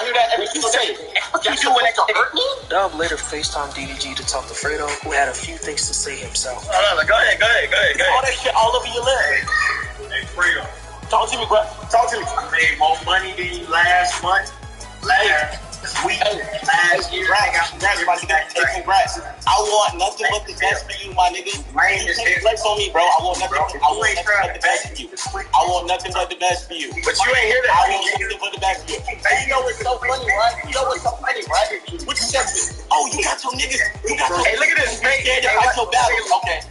hear that every single day. What you do when they hurt me? Dub later FaceTime DDG to talk to Fredo, who had a few things to say himself. Go ahead. All that shit all over your lip. Hey, Fredo. Talk to me, bro. Talk to me. I made more money than you last month. Last week. Last year. Congrats. I want nothing but the best for you, my nigga. You can't flex on me, bro. I want nothing but the best for you. I want nothing but the best for you. But you ain't hear that. I want nothing but the best for you. Hey, you know what's so funny, right? What you said? Oh, you got your niggas. Hey, look at this. You scared to fight your battles. Okay.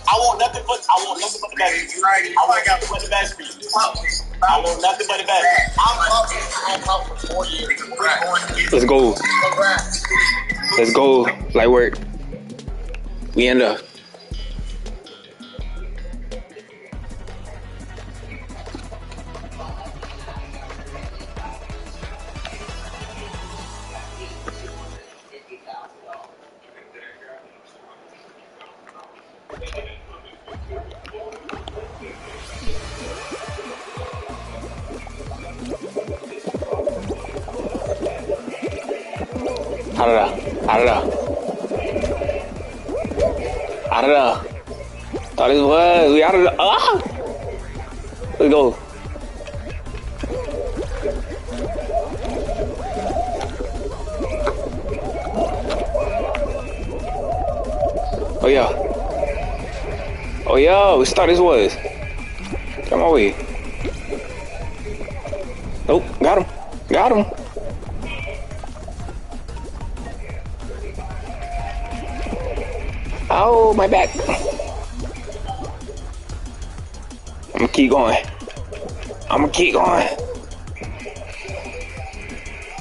I want nothing but the best. I want nothing but the best for you. I want nothing but the best. I'm out for 4 years. Let's go. Let's go. Light work. We end up. I don't know. Thought this was. We out of the. Let's go. Oh yeah. We thought this was. Come on, way. Nope. Got him. Oh, my back. I'm gonna keep going.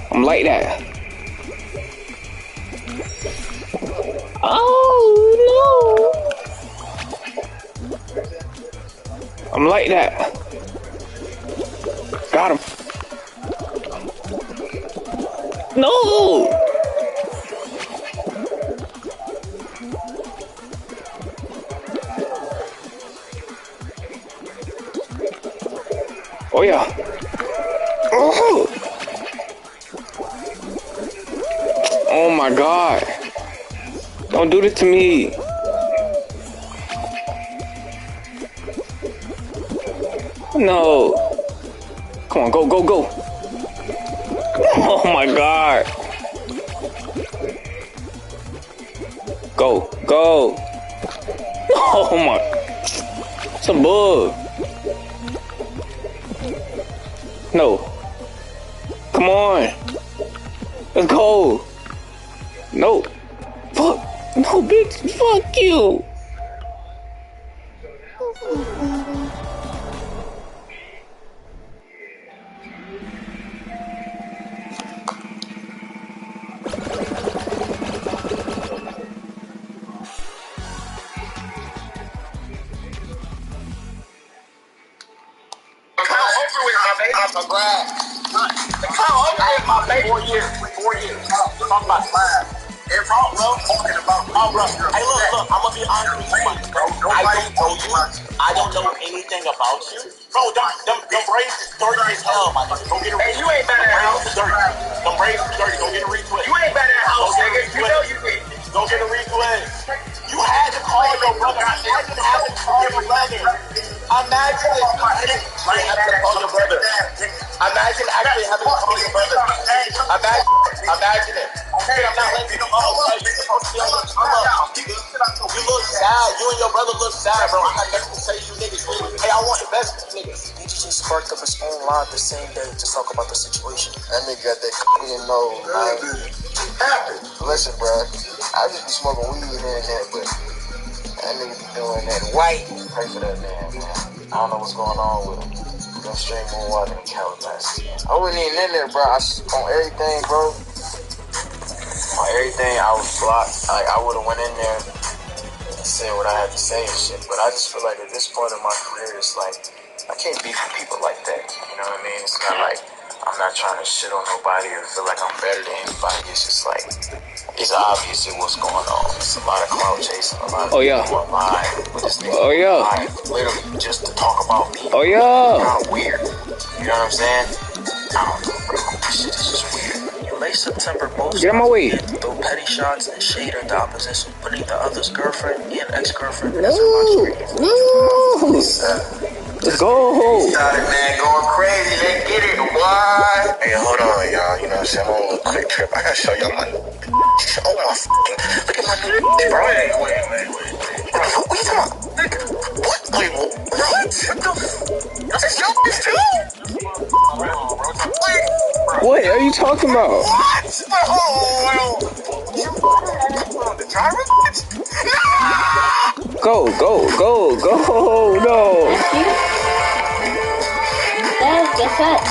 I'm like that. Oh, no. I'm like that. Got him. No. Oh yeah. Oh my God. Don't do this to me. No. Come on, go. Oh my God. Go. Oh my. Some bug. No. Come on. Let's go. No. Fuck. No, bitch. Fuck you. The clown over with my baby. 4 years. Talking about live. It's wrong, bro. Talking about bro. Hey, look. I'm gonna be honest with you, bro. I don't know anything about you, bro. Them braids is dirty as hell, my nigga. Go get a retweet. Hey, you ain't better than house. Them braids is dirty. Go get a retweet. You ain't better than house, nigga. You know you did. Go get a retweet. You had to call your brother. I didn't have to call your brother. Imagine if you didn't have to call your brother. Imagine actually having to call your brother. Imagine it. Okay, I'm not letting you come up. You're supposed to be on your come up. You look sad. You and your brother look sad, bro. I got nothing to say to you niggas. Hey, I want the best for you niggas. DDG sparked up his own live the same day to talk about the situation. That nigga got that in nose, man. Listen, bro. I just be smoking weed here and there, but that nigga be doing that white. Pray for that man. I don't know what's going on with him. Go straight more water than Calabasas. I wasn't even in there, bro. On everything, bro. On everything, I was blocked. Like, I would have went in there and said what I had to say and shit. But I just feel like at this point in my career, it's like, I can't beef with people like that. You know what I mean? It's not like I'm not trying to shit on nobody or feel like I'm better than anybody. It's just like, it's obvious what's going on. It's a lot of clout chasing, a lot of people lying with this nigga. Lying, literally just to talk about me. Kind of weird. You know what I'm saying? I don't know, bro. This shit is just weird. late September, both Get out my way. sides began to throw petty shots and shade at the opposition, putting the other's girlfriend and ex-girlfriend as a No. Let's go. Started, man, going crazy. They get it. Why? Hey, hold on, y'all. You know what I'm saying? I'm on a little quick trip. I gotta show y'all my. Oh my fucking. Look at my new bro. Wait. What are you talking about? Nigga. What? Wait, what? What the? That's your bitch too? What are you talking about? What? Oh, the driver? Go. No. Guess what?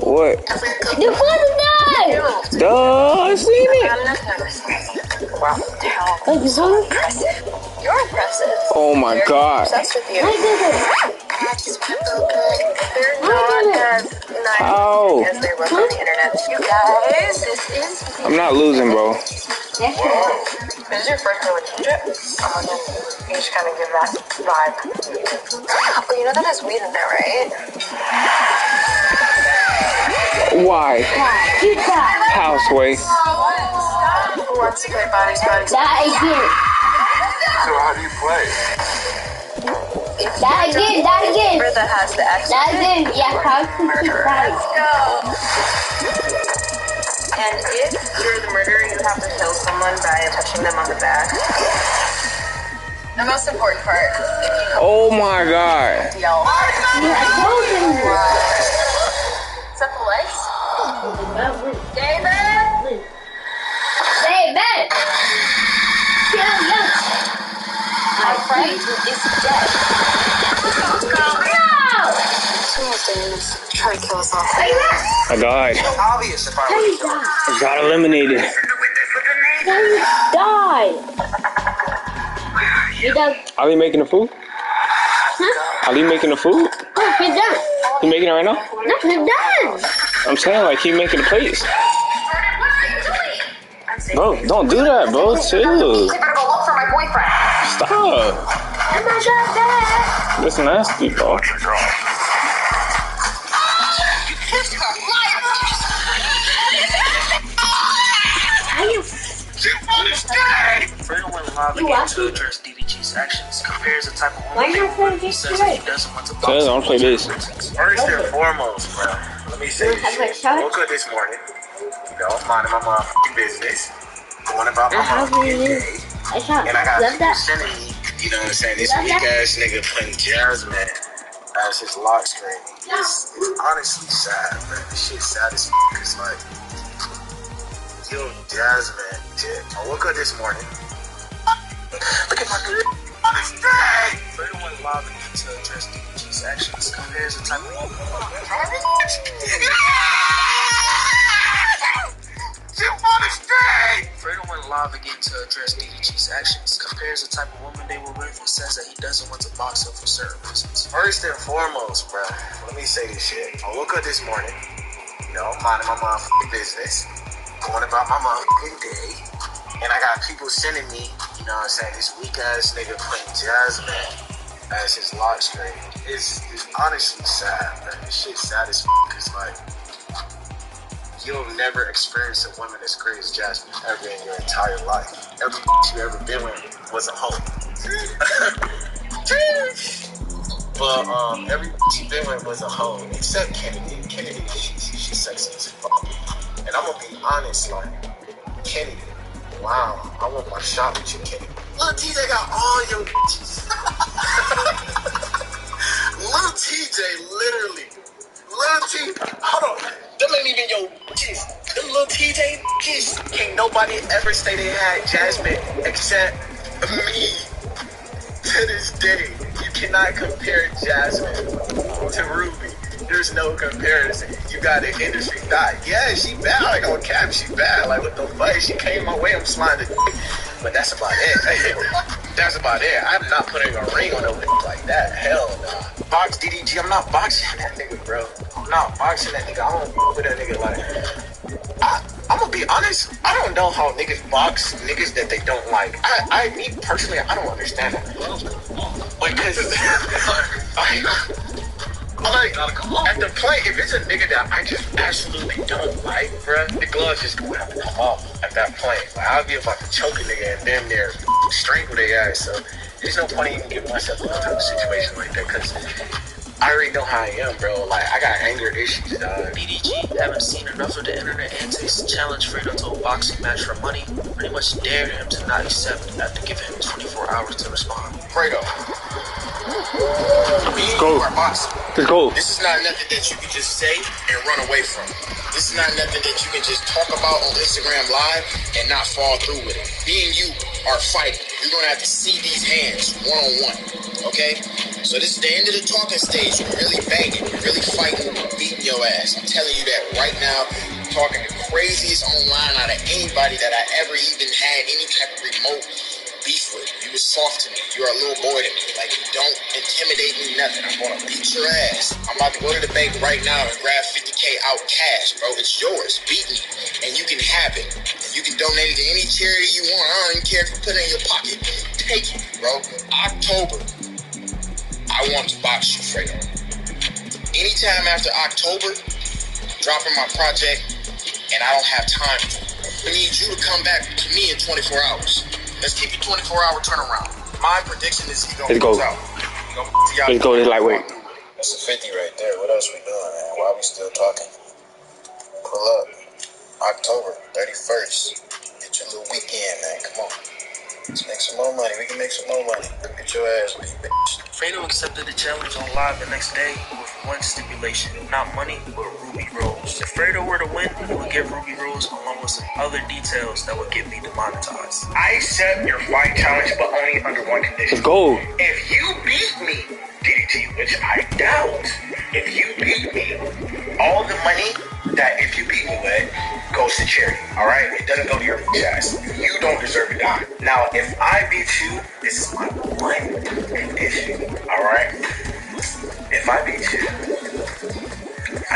What? The father died! Duh, I seen it. Wait, this one? You're impressive. Oh my god. Obsessed with you. I did it! I just feel good. They're not as nice How? as they look on the internet. You guys, this is. I'm not losing, bro. Yes, sir. This is your first relationship. You just kind of give that vibe. Well, you know that has weed in there, right? Why? Keep that. Houseway. Who wants to play bodies? That again. So how do you play? That again. That has the X. That again. Yeah, how to keep that. And if you're the murderer, you have to kill someone by touching them on the back. The most important part. Oh my god. Yell. Yeah, I told him. Set the lights. David! David! Kill you. My friend is dead. No! Someone's doing this. Trying to kill us all. I died. Obvious if I was doing. I got eliminated. Die! You done? Are we making the food? Are we making the food? Oh, he's done. You making it right now? No, he's done. I'm saying like he making the plates. Bro, don't do that, bro. Chill. You better go look for my boyfriend. Stop. I'm not that bad. That's nasty, bro. Fredo went live again to address DDG's actions, compares the type of Why woman not they play were, this says today? that he doesn't want to So I don't play this. First and foremost, bro, let me say this shit. Woke up this morning, you know, minding my motherfucking business, going about my motherfucking day, and I got people sending me, you know what I'm saying, this weak ass nigga putting Jasmine as his lock screen. It's honestly sad, bro. This shit's sad as fuck, cause like, yo, Jasmine, I woke up this morning, look at my good Fredo went live again to address DDG's actions, compares the type of woman. Fredo went live again to address DDG's actions, compares the type of woman they were with, and says that he doesn't want to box her for certain reasons. First and foremost, bro, let me say this shit. I woke up this morning, you know, minding my motherfucking business, going about my motherfucking day, and I got people sending me, you know what I'm saying, this weak ass nigga playing Jasmine as his lock screen. It's honestly sad, man. This shit's sad as fuck, cause like, you'll never experience a woman as great as Jasmine ever in your entire life. Every you ever been with was a hoe. But every she been with was a hoe, except Kennedy. Kennedy, she's sexy as fuck. And I'm gonna be honest, like, Kennedy, wow, I want my shot with you, Kennedy. Lil TJ got all your bitches. Lil TJ, literally. Lil T, hold on. Them ain't even your bitches. Them Lil TJ bitches. Can't nobody ever say they had Jasmine except me. To this day, you cannot compare Jasmine to Ruby. There's no comparison. You got an industry thought. Yeah, she bad. Like, on cap, she bad. Like, what the fuck? She came my way, I'm sliding the dick. But that's about it. That's about it. I'm not putting a ring on a dick like that. Hell nah. Box DDG, I'm not boxing that nigga, bro. I'm not boxing that nigga. I don't fuck with that nigga. Like, I'm gonna be honest. I don't know how niggas box niggas that they don't like. Me personally, I don't understand that. Like, cause Like, at the plate, if it's a nigga that I just absolutely don't like, bruh, the gloves just gonna have to come off at that point. Like, I'll be about to choke a nigga and damn near strangle their ass. So there's no point even giving myself in that type of situation like that, because I already know how I am, bro. Like, I got anger issues, dog. DDG, having seen enough of the internet antics, challenged Fredo to a boxing match for money, pretty much dared him to not accept after giving him 24 hours to respond. Fredo. Let's go. Let's go. This is not nothing that you can just say and run away from. This is not nothing that you can just talk about on Instagram Live and not fall through with it. Me and you are fighting. You're going to have to see these hands one-on-one, okay? So this is the end of the talking stage. You're really banging. You're really fighting, beating your ass. I'm telling you that right now. I'm talking the craziest online out of anybody that I ever even had any type of remote beef with. You was soft to me. You're a little boy to me. Like, you don't intimidate me, nothing. I'm gonna beat your ass. I'm about to go to the bank right now and grab 50K out cash, bro. It's yours. Beat me. And you can have it. And you can donate it to any charity you want. I don't even care if you put it in your pocket. Take it, bro. October, I want to box you, Fredo. Anytime after October, I'm dropping my project, and I don't have time for it. I need you to come back to me in 24 hours. Let's keep it 24-hour turnaround. My prediction is he gonna Let's go. out. Let's go. This lightweight. That's a 50 right there. What else we doing, man? Why we still talking? Pull up. October 31st. Get your little weekend, man. Come on. Let's make some more money. We can make some more money. Get your ass beat, bitch. Fredo accepted the challenge on live the next day with one stipulation, not money, but Ruby Rose. If Fredo were to win, he would get Ruby Rose along with some other details that would get me demonetized. I accept your fight challenge, but only under one condition. Let's go. If you beat me, DDT, which I doubt, if you beat me, all the money that if you beat me with goes to charity, all right? It doesn't go to your ass. You don't deserve to die. Now, if I beat you, this is my one condition, all right? If I beat you, I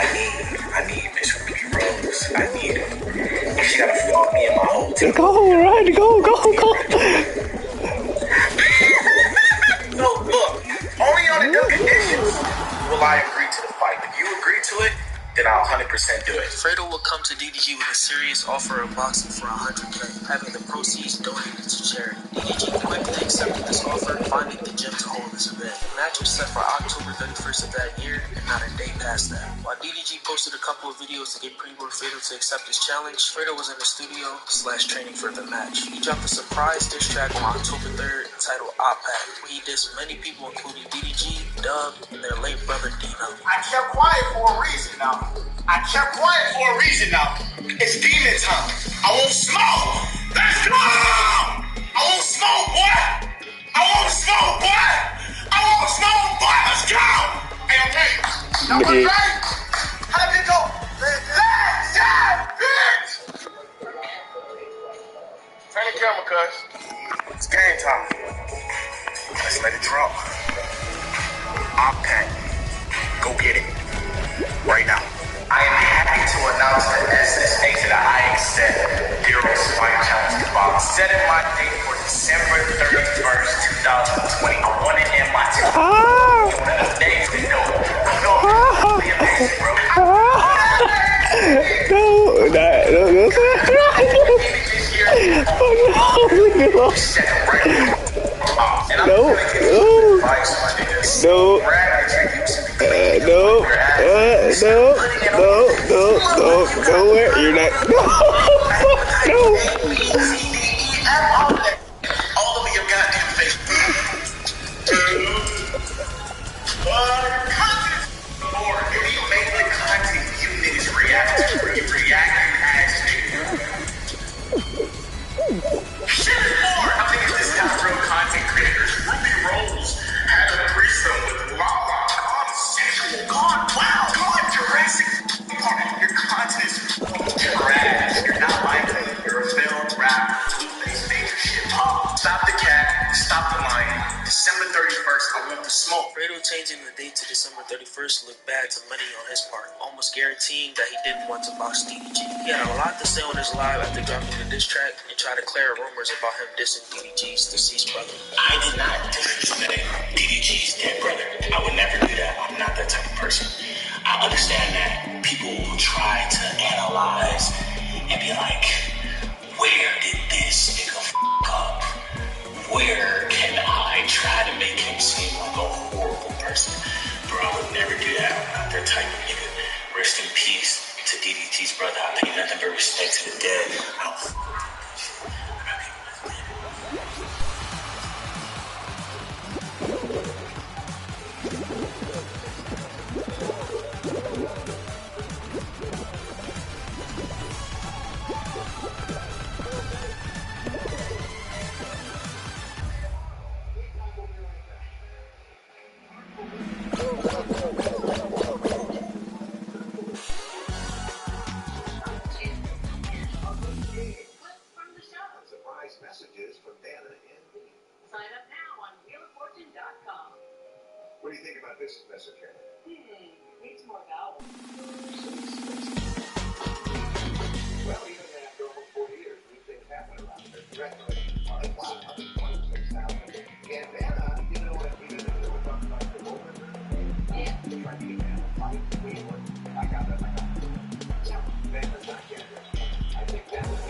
need Miss Ruby Rose. I need her. She gotta fuck me and my whole team. Go, right? Go. No, look, only on the conditions will I agree to the fight. If you agree to it, then I'll 100% do it. Fredo will come to DDG with a serious offer of boxing for 100K, having the proceeds donated to charity. DDG quickly accepted this offer, finding the gym to hold this event. The match was set for October 31st of that year, and not a day past that. While DDG posted a couple of videos to get pre-board Fredo to accept his challenge, Fredo was in the studio / training for the match. He dropped a surprise diss track on October 3rd entitled OPAC, where he dissed many people including DDG, Dub, and their late brother Dino. I kept quiet for a reason now. It's demon time. I won't smoke. Let's go. I won't smoke, boy. Let's go. Hey, I'm ready. Y'all ready? How did it go? Let's bitch. Turn the camera, cuz. It's game time. Let's let it drop. OPAC. Go get it. Right now. I am happy to announce that SSA to the I accept Heroes Fight Challenge Kebab. Setting my date for December 31st, 2020. I want it in my team. One of the days to go. I know it's really amazing, bro. No, you're not. No. All over your goddamn face. Content. Or if you make the content you niggas react to, you reacting as niggas. Shit is more. I think it's this not real content creators. Ruby Rose had a threesome with Lala. God, sexual. God, wow. God, Jurassic Park. Your content is trash. You're not like it. You're a film, rap, two-face, major shit. changing the date to December 31st looked bad to many on his part, almost guaranteeing that he didn't want to box DDG. He had a lot to say on his live after dropping the diss track and tried to clear rumors about him dissing DDG's deceased brother. I did not disrespect DDG's dead brother. I would never do that. I'm not that type of person. I understand that people will try to analyze and be like, where did this nigga up? Where can I try to make him seem like a horrible person? Bro, I would never do that. I'm not that type of nigga. Rest in peace to DDG's brother. I pay nothing but respect to the dead. I don't fuck around with that shit. I got people that's dead. Messages from Vanna and me. Sign up now on wheeloffortune.com. What do you think about this message here? Needs more vowels. Well, even after almost 40 years, these things happen around here. Congratulations on it. Wow, 126,000. And Vanna, even though we were talking about the over, yeah, trying to get Vanna to fight. I got that. So, Vanna's not yet. I think Vanna's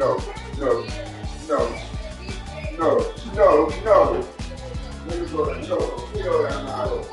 No, no, no, no, no, no. Let me go there. No, hell no.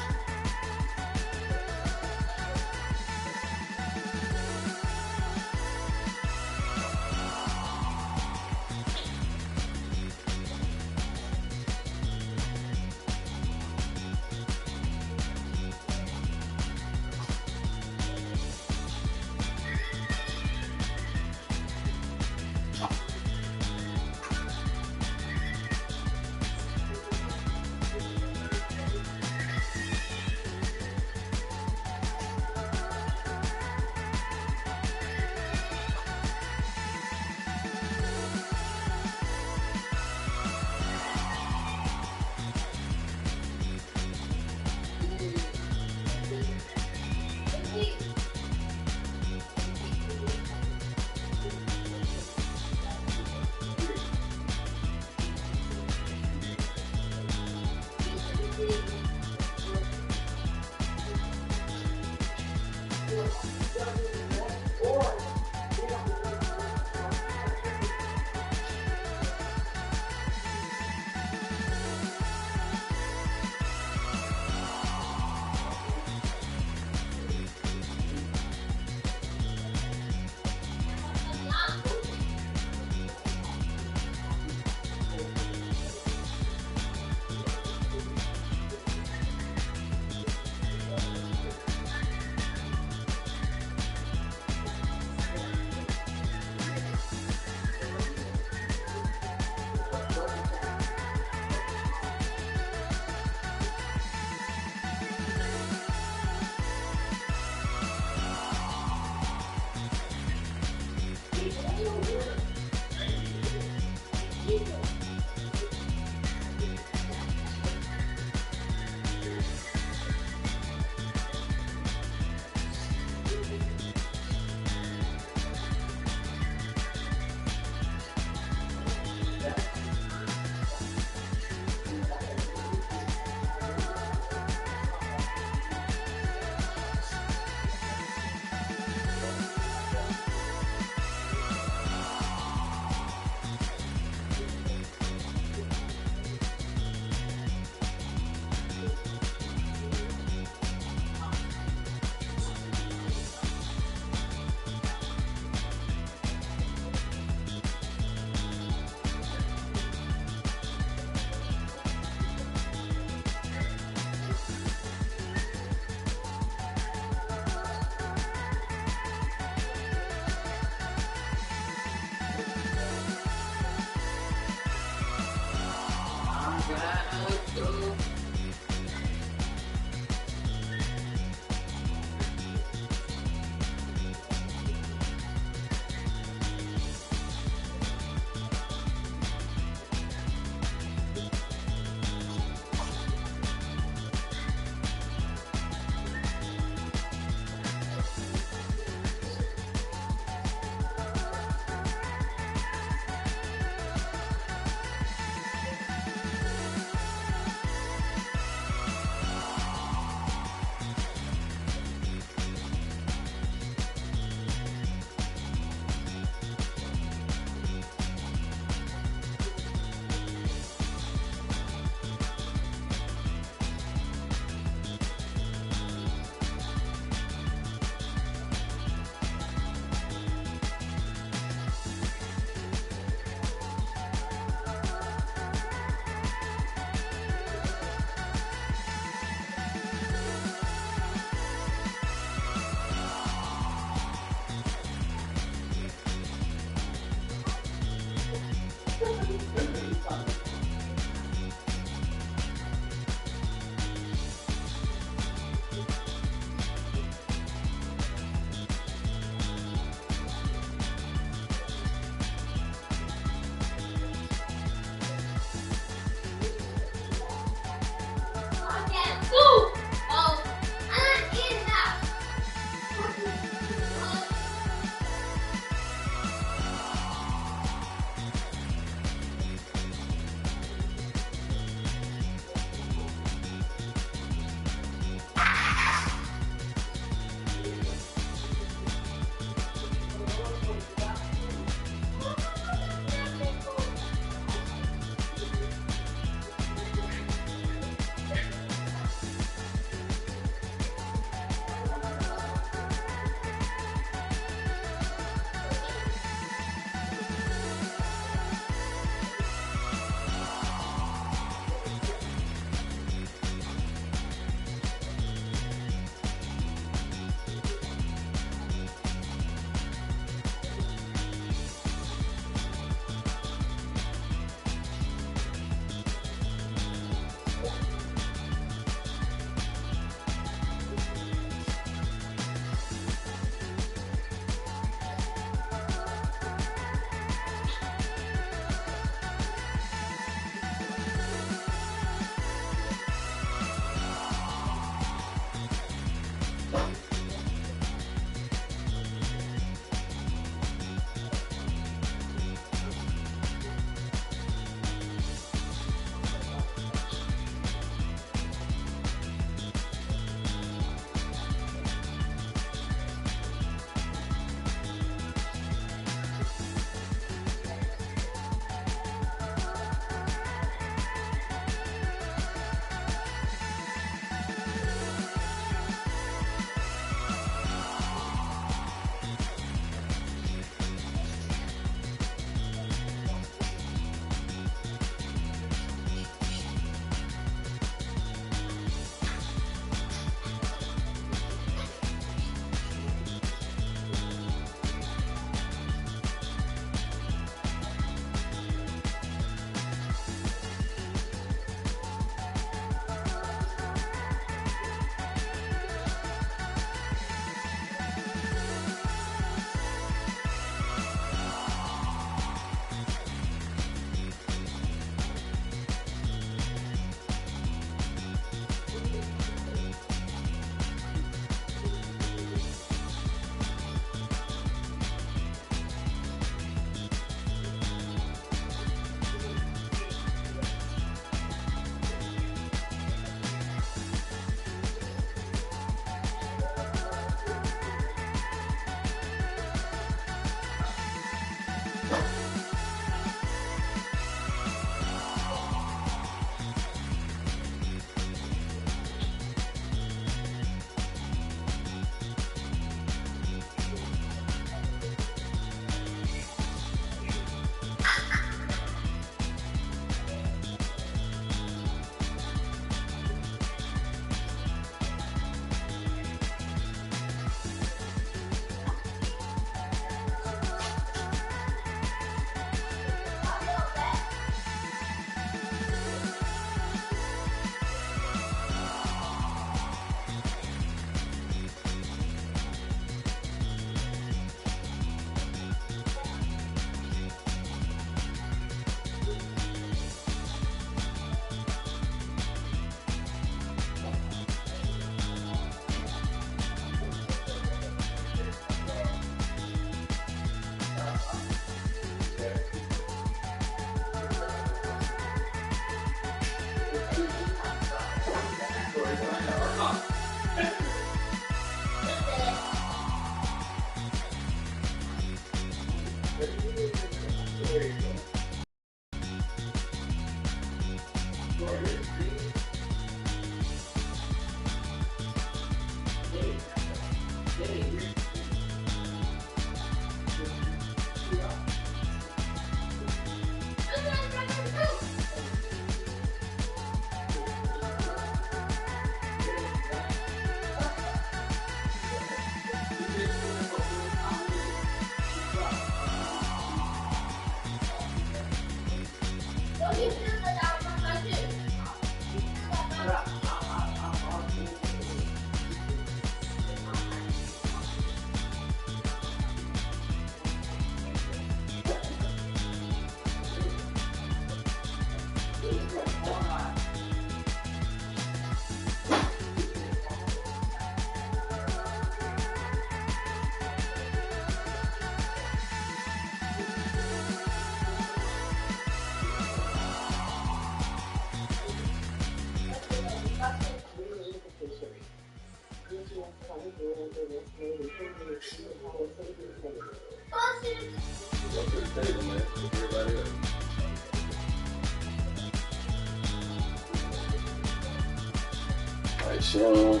Sean.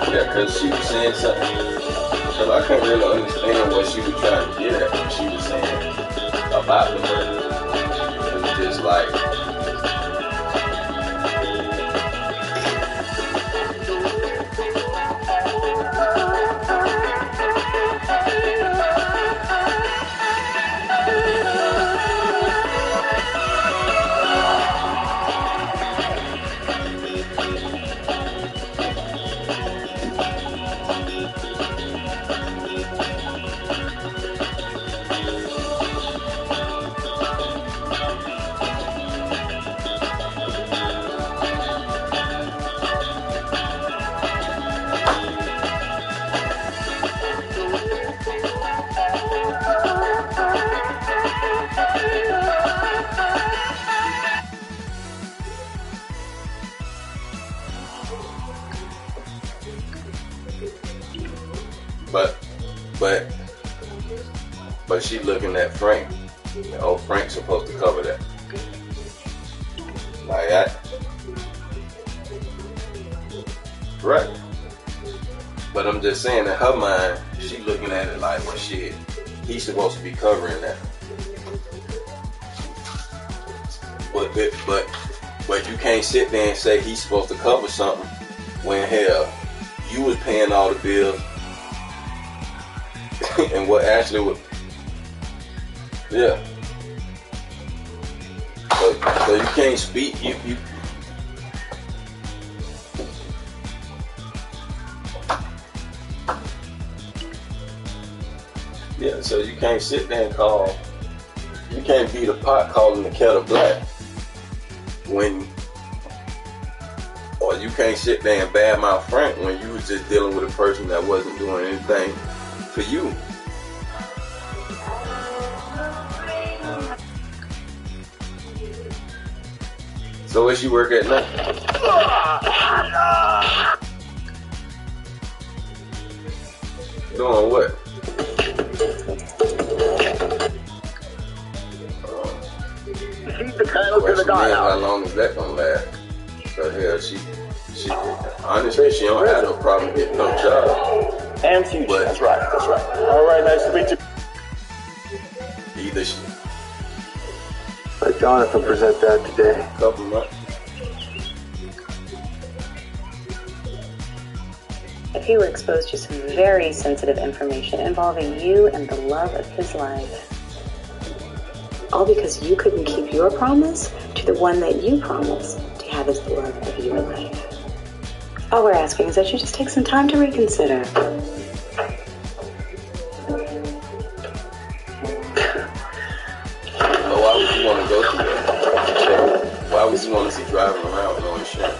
Yeah, because she was saying something. Because I couldn't really understand what she was trying to get at when she was saying about the murder. It was just like, but she looking at Frank. Oh, Frank's supposed to cover that. Like that. Right. But I'm just saying, in her mind, she looking at it like, well, shit, he's supposed to be covering that. But you can't sit there and say he's supposed to cover something when, hell, you was paying all the bills. And what actually was, yeah. So you can't speak. You. Yeah. So you can't sit there and call. You can't be the pot calling the kettle black when, or you can't sit there and badmouth Frank when you was just dealing with a person that wasn't doing anything for you. So where she work at now? Doing what? Feed the cattle to the dog. How long is that gonna last? So hell, she honestly, she don't have no problem getting no job. And future. But, that's right. All right, nice to meet you. Either she. Let Jonathan present that today. Couple months. If he were exposed to some very sensitive information involving you and the love of his life, all because you couldn't keep your promise to the one that you promised to have as the love of your life. All we're asking is that you just take some time to reconsider. Why would you want to go through that? Why would you want to be driving around with no insurance?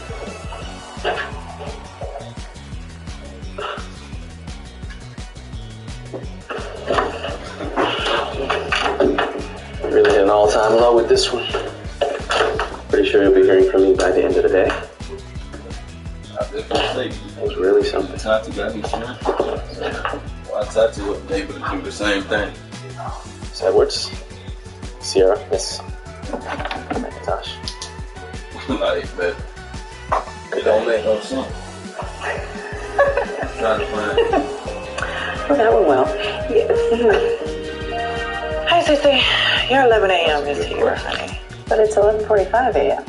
Really hit an all-time low with this one. Pretty sure you'll be hearing from me by the end of the day. It was really something. Tati got insurance. Why Tati wasn't able to do the same thing? Miss Edwards, Sierra, Miss McIntosh. Like that. It don't make no sense. Trying to find Well, that went well. Yeah. Hi, Cece. Your 11 a.m. is here, honey. But it's 11:45 a.m.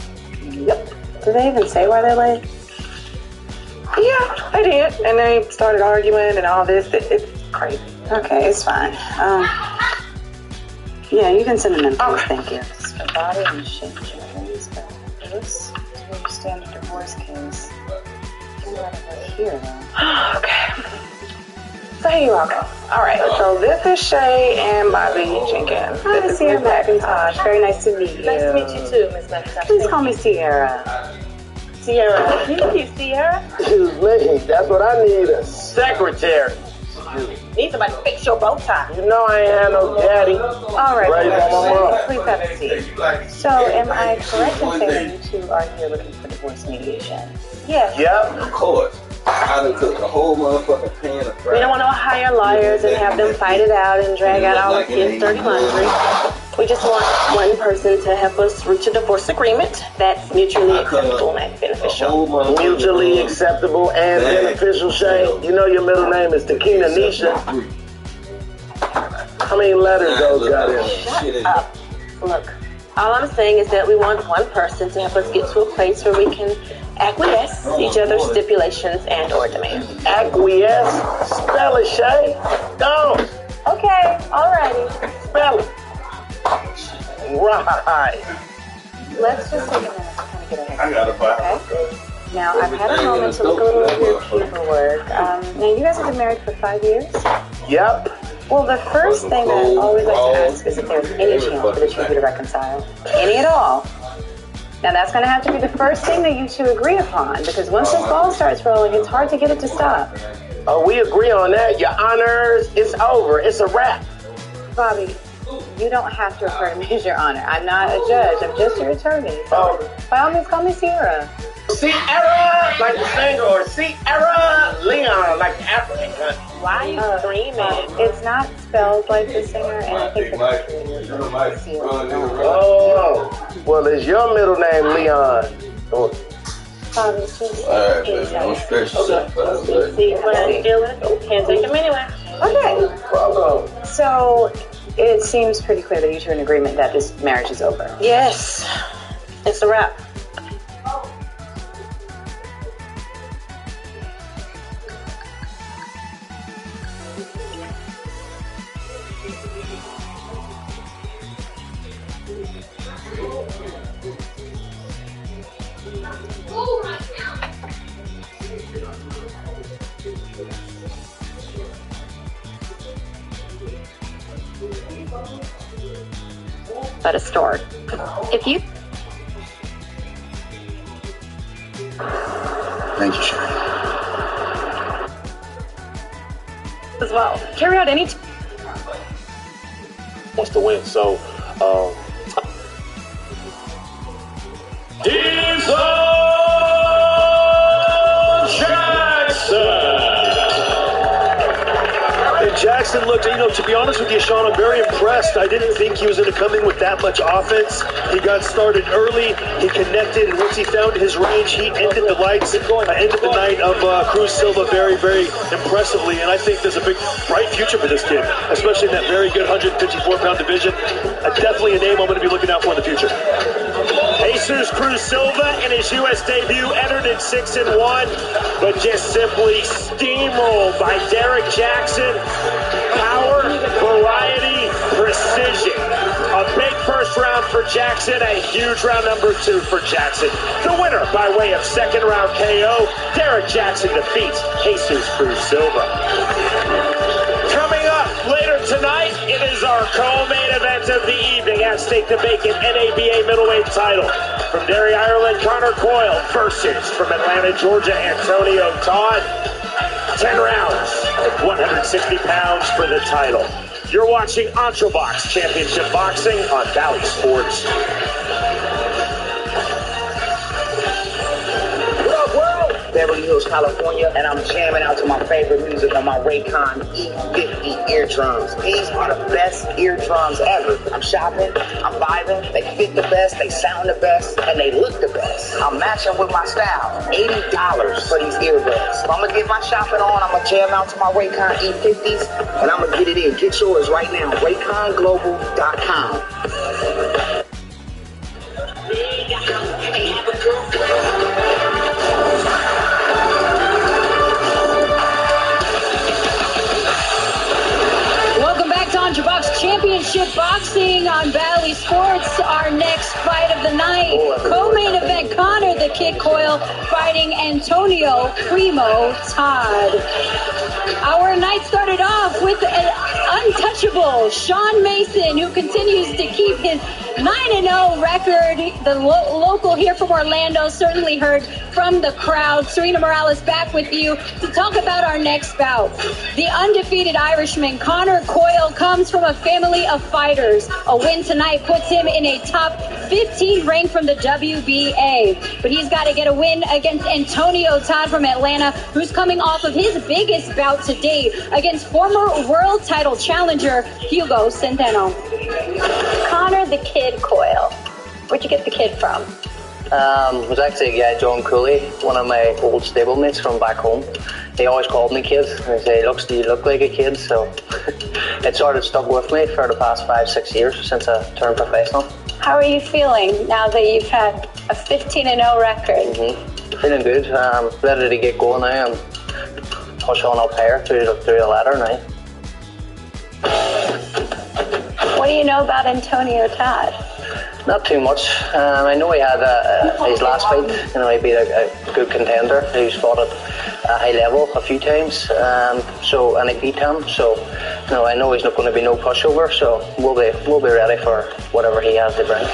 Yep. Did they even say why they're late? Yeah, they did. And they started arguing and all this. It's crazy. Okay, it's fine. Yeah, you can send them in, please. Thank you. It's for Bobby and Shane Jeffries, but this is where you stand a divorce case. You're right over here, though. Okay. So here you all go. All right. So this is Shay and Bobby Jenkins. Hi, This is Sierra Miss McIntosh. Very nice to meet you. Nice to meet you too, Miss McIntosh. Please call me Sierra. Sierra. Thank you, Sierra. Excuse me, that's what I need, a secretary. Need somebody to fix your bow tie. You know I ain't had no daddy. All right, Raised by my mom. please have a seat. So, am I correct in saying that you two are here looking for divorce mediation? Yes. Yep. Of course. I done cooked a whole motherfucking pan of We don't want to hire lawyers and have them fight it out and drag out all the kids' dirty laundry. We just want one person to help us reach a divorce agreement that's mutually acceptable and beneficial. Mutually acceptable and beneficial, Shay. You know your middle name is Takina Nisha. How many letters those got in? Shut up. Look, all I'm saying is that we want one person to help us get to a place where we can acquiesce each other's stipulations and or demands. Acquiesce? Spell it, Shay. Go. Okay, alrighty. Spell it. Right. Let's just take a minute to kind of get ahead. I got a file. Okay? Now, I've had a moment to look a little over your paperwork. Now, you guys have been married for 5 years? Yep. Well, the first thing that I always like to ask is if there's any chance for the two of you to reconcile. Any at all. Now, that's going to have to be the first thing that you two agree upon, because once this ball starts rolling, it's hard to get it to stop. Oh, we agree on that, your honors. It's over. It's a wrap. Bobby, you don't have to refer to me as your honor. I'm not a judge. I'm just your attorney. So, by all means, call me Sierra. Sierra, like the singer, or Sierra Leon, like the African country. Why are you screaming? It's not spelled like the singer, and I think that's Oh, well, is your middle name Leon? Oh. Bobby, just Alright, baby, don't stress yourself. See what I'm doing? Can't take them anyway. Okay. So, it seems pretty clear that you two are in agreement that this marriage is over. Yes, it's a wrap. Let us start. If you... Thank you, Sherry. as well. Carry out any... wants to win, so... Jackson looked, to be honest with you, Sean, I'm very impressed. I didn't think he was going to come in with that much offense. He got started early. He connected, and once he found his range, he ended the lights, ended the night of Cruz Silva very, very impressively. And I think there's a big, bright future for this kid, especially in that very good 154-pound division. Definitely a name I'm going to be looking out for in the future. Jesus Cruz Silva in his U.S. debut entered at 6-1, but just simply steamrolled by Derek Jackson. Power, variety, precision. A big first round for Jackson, a huge round number 2 for Jackson. The winner by way of second round KO, Derek Jackson defeats Jesus Cruz Silva. Coming up later tonight, it is our co-main event of the evening at stake the vacant NABA middleweight title. From Derry, Ireland, Connor Coyle versus from Atlanta, Georgia, Antonio Todd. 10 rounds, 160 pounds for the title. You're watching Entrobox Championship Boxing on Valley Sports. What up, world? Beverly Hills, California, and I'm jamming out to my favorite music on my Raycon E50 eardrums. These are the best eardrums ever. I'm shopping, I'm vibing, they fit the best, they sound the best, and they look the best. I'm matching with my style. $80 for these earbuds. So I'm gonna get my shopping on, I'm gonna jam out to my Raycon E50s, and I'm gonna get it in. Get yours right now, RayconGlobal.com. Welcome back to Box Championship Boxing on Valley Sports. Our next fight of the night, co-main event, Connor the Kid Coyle fighting Antonio Primo Todd. Our night started off with an untouchable Sean Mason, who continues to keep his 9-0 record. The local here from Orlando certainly heard from the crowd. Serena Morales back with you to talk about our next bout. The undefeated Irishman Connor Coyle comes from a family of fighters. A win tonight puts him in a top 15 rank from the WBA. But he's got to get a win against Antonio Todd from Atlanta, who's coming off of his biggest bout to date against former world title challenger Hugo Centeno. Connor the Kid Coyle. Where'd you get the kid from? It was actually a guy, John Cooley, one of my old stablemates from back home. He always called me kid. He said, do you look like a kid? So it sort of stuck with me for the past 5-6 years since I turned professional. How are you feeling now that you've had a 15-0 record? Feeling good. Ready to get going now and push on up here through the ladder now. What do you know about Antonio Todd? Not too much. I know he had his last fight. He beat a good contender who's fought at a high level a few times. And he beat him. So, I know he's not going to be no pushover. So we'll be ready for whatever he has to bring.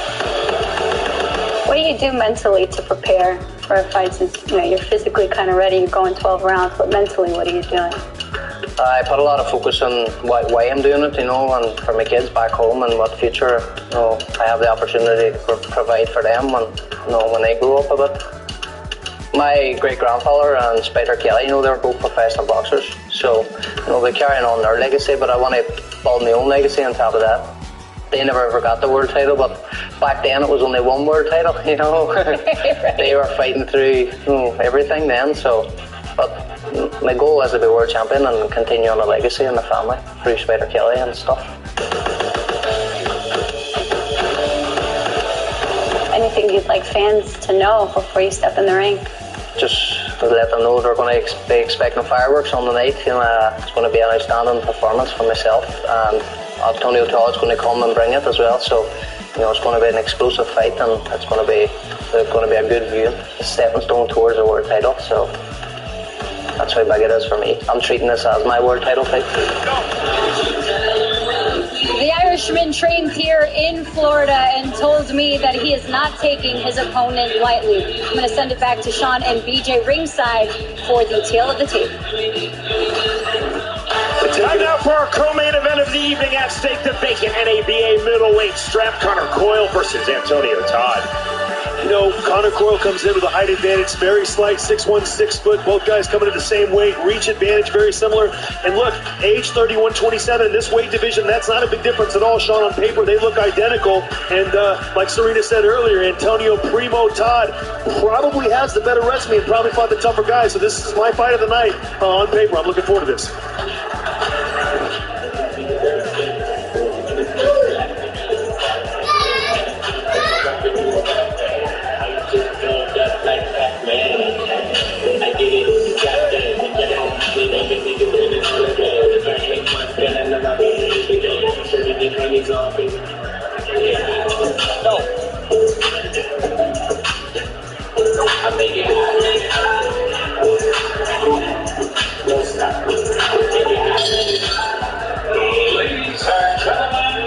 What do you do mentally to prepare for a fight? Since you're physically kind of ready, you're going 12 rounds, but mentally, what are you doing? I put a lot of focus on why I'm doing it, and for my kids back home and what future, I have the opportunity to provide for them when they grow up a bit. My great-grandfather and Spider Kelly, they were both professional boxers, so, they're carrying on their legacy, but I want to build my own legacy on top of that. They never ever got the world title, but back then it was only one world title, They were fighting through everything then, but my goal is to be world champion and continue on the legacy in the family through Spider Kelly and stuff. Anything you'd like fans to know before you step in the ring? Just to let them know they're going to be expecting fireworks on the night. It's going to be an outstanding performance for myself, and Antonio Todd's going to come and bring it as well. So, it's going to be an explosive fight, and it's going to be a good view. A stepping stone towards a world title. So that's how big it is for me. I'm treating this as my world title fight. The Irishman trains here in Florida and told me that he is not taking his opponent lightly. I'm going to send it back to Sean and BJ ringside for the tail of the tape. Time now for our co-main event of the evening. At stake, the vacant NABA middleweight strap, Connor Coyle versus Antonio Todd. Connor Coyle comes in with a height advantage, very slight, 6'1", 6 foot. Both guys coming in the same weight, reach advantage, very similar. And look, age 31, 27 in this weight division, that's not a big difference at all, Sean. On paper, they look identical. And like Serena said earlier, Antonio Primo Todd probably has the better resume and probably fought the tougher guy. So this is my fight of the night on paper. I'm looking forward to this. Ladies and gentlemen,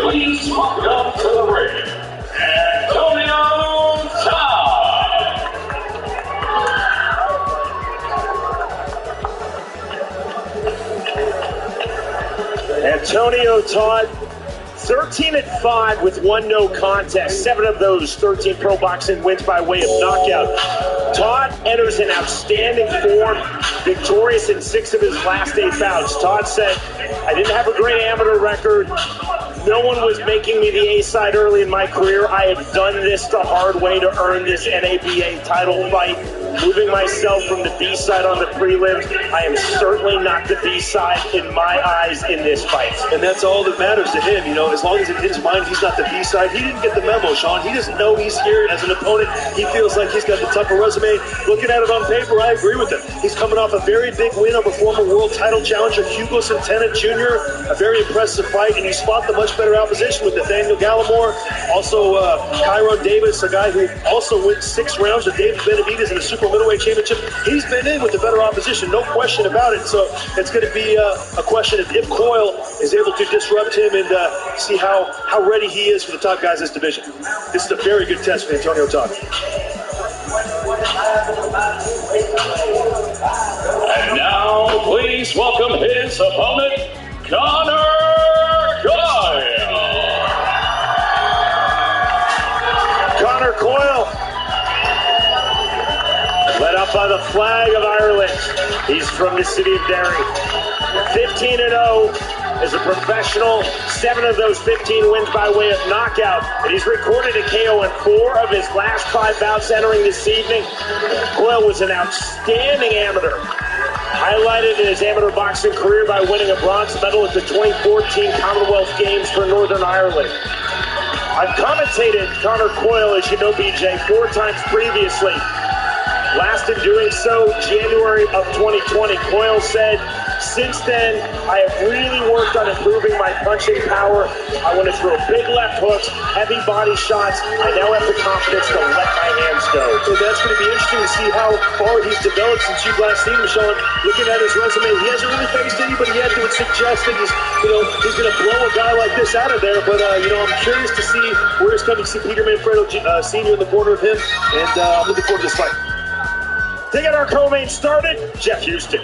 please welcome to the ring, Antonio Todd. Antonio Todd, 13-5 with 1 no contest. 7 of those 13 pro boxing wins by way of knockout. Todd enters in outstanding form, victorious in 6 of his last 8 bouts. Todd said, I didn't have a great amateur record. No one was making me the A-side early in my career. I have done this the hard way to earn this NABA title fight. Moving myself from the B-side on the prelims, I am certainly not the B-side in my eyes in this fight. And that's all that matters to him, you know, as long as in his mind he's not the B-side. He didn't get the memo, Sean. He doesn't know he's here as an opponent. He feels like he's got the tougher resume. Looking at it on paper, I agree with him. He's coming off a very big win over former world title challenger Hugo Centeno Jr., a very impressive fight, and you spot the much better opposition with Nathaniel Gallimore. Also, Kyron Davis, a guy who also went 6 rounds with David Benavidez in the super middleweight championship. He's been in with the better opposition, no question about it. So it's going to be a question of if Coyle is able to disrupt him and see how ready he is for the top guys in this division. This is a very good test for Antonio Todd. And now, please welcome his opponent, Conor Coyle. Conor Coyle, led up by the flag of Ireland. He's from the city of Derry. 15-0 as a professional. 7 of those 15 wins by way of knockout. And he's recorded a KO in 4 of his last 5 bouts entering this evening. Coyle was an outstanding amateur. Highlighted in his amateur boxing career by winning a bronze medal at the 2014 Commonwealth Games for Northern Ireland. I've commentated Conor Coyle, as you know, BJ, 4 times previously. Last in doing so, January of 2020. Coyle said, since then, I have really worked on improving my punching power. I want to throw big left hooks, heavy body shots. I now have the confidence to let my hands go. So that's going to be interesting to see how far he's developed since you've last seen him, Sean. Looking at his resume, he hasn't really faced anybody yet that would suggest that he's going to blow a guy like this out of there. But, I'm curious to see where he's coming to see Peter Manfredo Sr. in the corner of him, and I'm looking forward to this fight. To get our co-main started, Jeff Houston.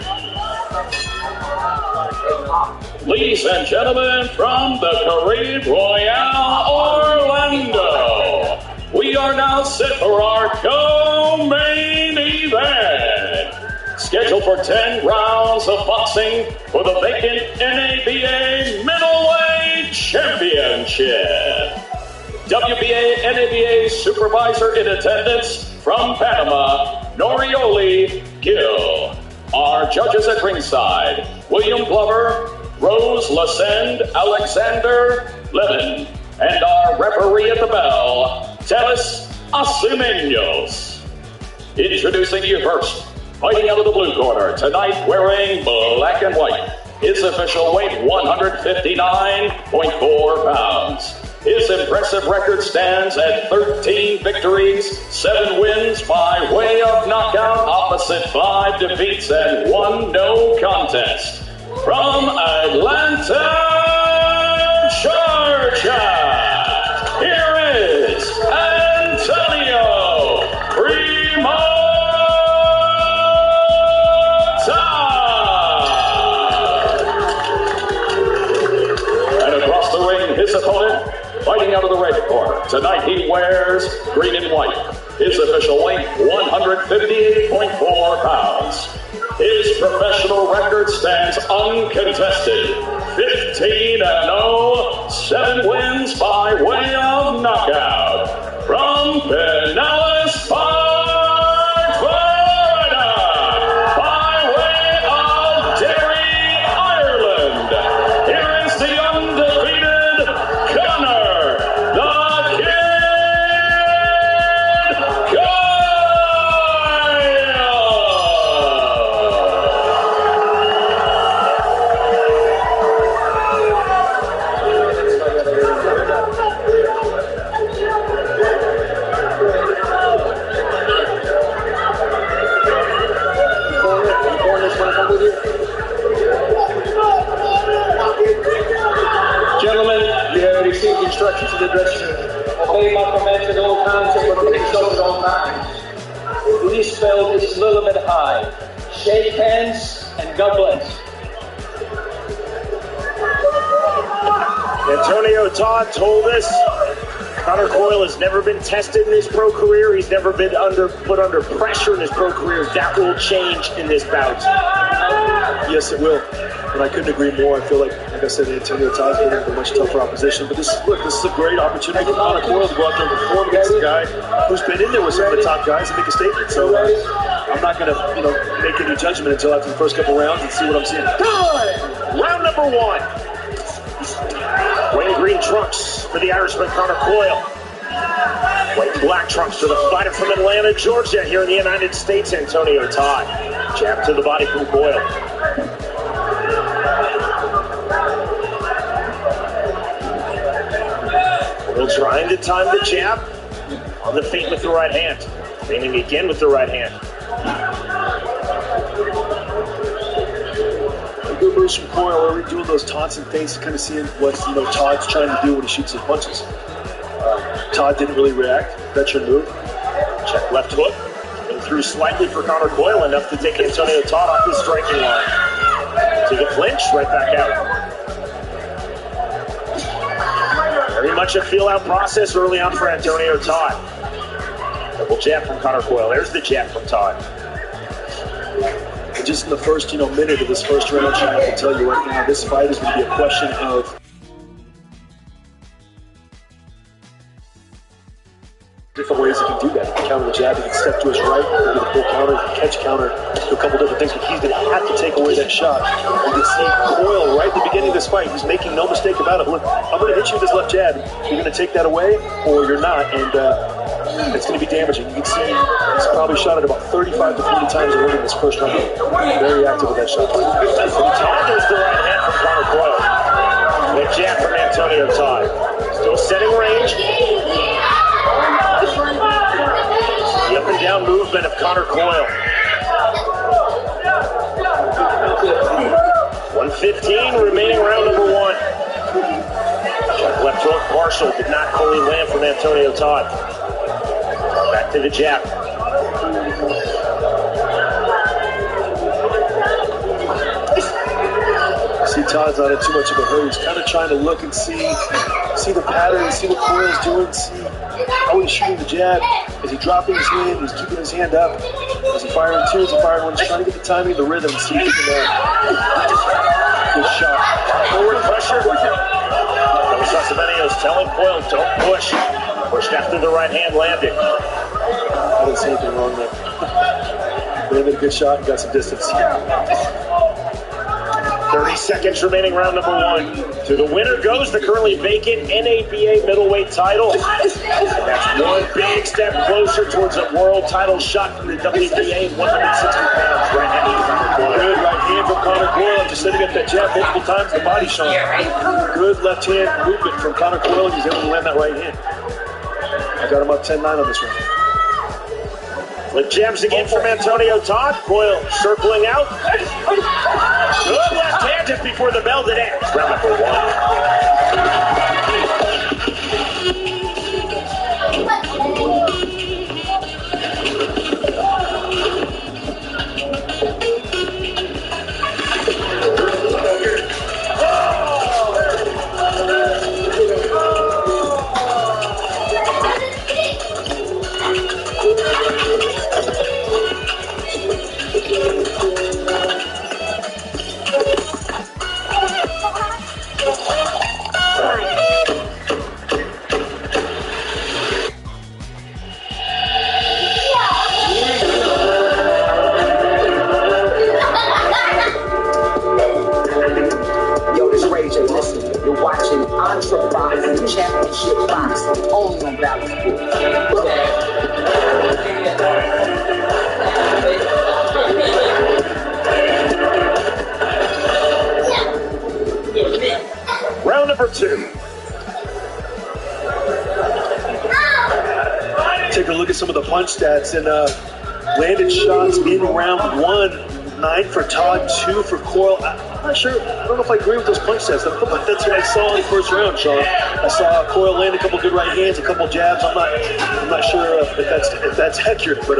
Ladies and gentlemen, from the Caribe Royale, Orlando, we are now set for our co-main event. Scheduled for 10 rounds of boxing for the vacant NABA Middleweight Championship. WBA NABA supervisor in attendance from Panama, Norioli Gill. Our judges at ringside, William Glover, Rose Lascend, Alexander Levin, and our referee at the bell, Talis Asimeños. Introducing you first, fighting out of the blue corner, tonight wearing black and white. His official weight, 159.4 pounds. His impressive record stands at 13 victories, 7 wins by way of knockout, opposite 5 defeats and 1 no contest. From Atlanta, Georgia, here is Antonio Primo And across the ring, his opponent, fighting out of the red corner. Tonight he wears green and white. His official weight, 158.4 pounds. His professional record stands uncontested. 15-0, 7 wins by way of knockout. From Pinellas Park, Florida, by way of Derry, Ireland, here is the undefeated Conor the Kid Gentlemen, you have received instructions to the dressing room. Obey my commands at all times and protect yourself at all times. This belt is a little bit high. Shake hands and God bless. Antonio Todd told us Conor Coyle has never been tested in his pro career. He's never been put under pressure in his pro career. That will change in this bout. Yes, it will. And I couldn't agree more. I feel like I said, Antonio Todd's been in a much tougher opposition. But this is a great opportunity for Conor Coyle to go out there and perform against a guy who's been in there with some of the top guys and make a statement. So I'm not going to make any judgment until after the first couple rounds and see what I'm seeing. Round number 1. Wearing green trunks for the Irishman Conor Coyle. White and black trunks for the fighter from Atlanta, Georgia, here in the United States, Antonio Todd. Jab to the body from Coyle. Coyle trying to time the jab on the feint with the right hand. Feinting again with the right hand. Good moves from Coyle. Already doing those taunts and feints, kind of seeing what Todd's trying to do when he shoots his punches. Todd didn't really react. Veteran move. Check left hook. And through slightly for Conor Coyle, enough to take Antonio Todd off his striking line. Take a clinch, right back out. Very much a feel-out process early on for Antonio Todd. Double jab from Conor Coyle. There's the jab from Todd. Just in the first, minute of this first round, I have to tell you right now, this fight is going to be a question of different ways he can do that. He can counter the jab, he can step to his right, he can get a full counter, he can catch counter, do a couple different things, but he's going to have to take away that shot. You can see Coyle right at the beginning of this fight, he's making no mistake about it. Look, I'm going to hit you with this left jab. You're going to take that away, or you're not, and it's going to be damaging. You can see he's probably shot it about 35 to 40 times already in this first round. Very active with that shot. Todd does the right hand from Conor Coyle. The jab from Antonio Todd. Still setting range. The up and down movement of Conor Coyle. 1:15 remaining round number 1. Check left hook partial, did not fully land from Antonio Todd. Back to the jab. See Todd's not in too much of a hurry. He's kind of trying to look and see the pattern, see what Coyle's doing, see how he's shooting the jab. Is he dropping his hand? Is he keeping his hand up? Is he firing two? Is he firing one? He's trying to get the timing and the rhythm and see if he can good shot. Forward pressure. Sasavenio's telling Coyle, don't push. Pushed after the right hand landed. I didn't see anything wrong there. Landed a good shot and got some distance. 30 seconds remaining round number 1. To the winner goes the currently vacant NABA middleweight title. And that's one big step closer towards a world title shot from the WBA 160 pounds. Right hand from Conor Coyle. Good right hand from Conor Coyle. Just setting up that jab multiple times, the body shot. Good left hand movement from Conor Coyle. He's able to land that right hand. I got him up 10-9 on this round. Flip jabs again from Antonio Todd. Coyle circling out. Good left hand just before the bell did end. Round number 2. Take a look at some of the punch stats and landed shots in round 1. 9 for Todd, 2 for Coyle. I'm not sure. I don't know if I agree with those punch stats. That's what I saw in the first round, Sean. I saw Coyle land a couple good right hands, a couple jabs. I'm not sure if that's accurate, but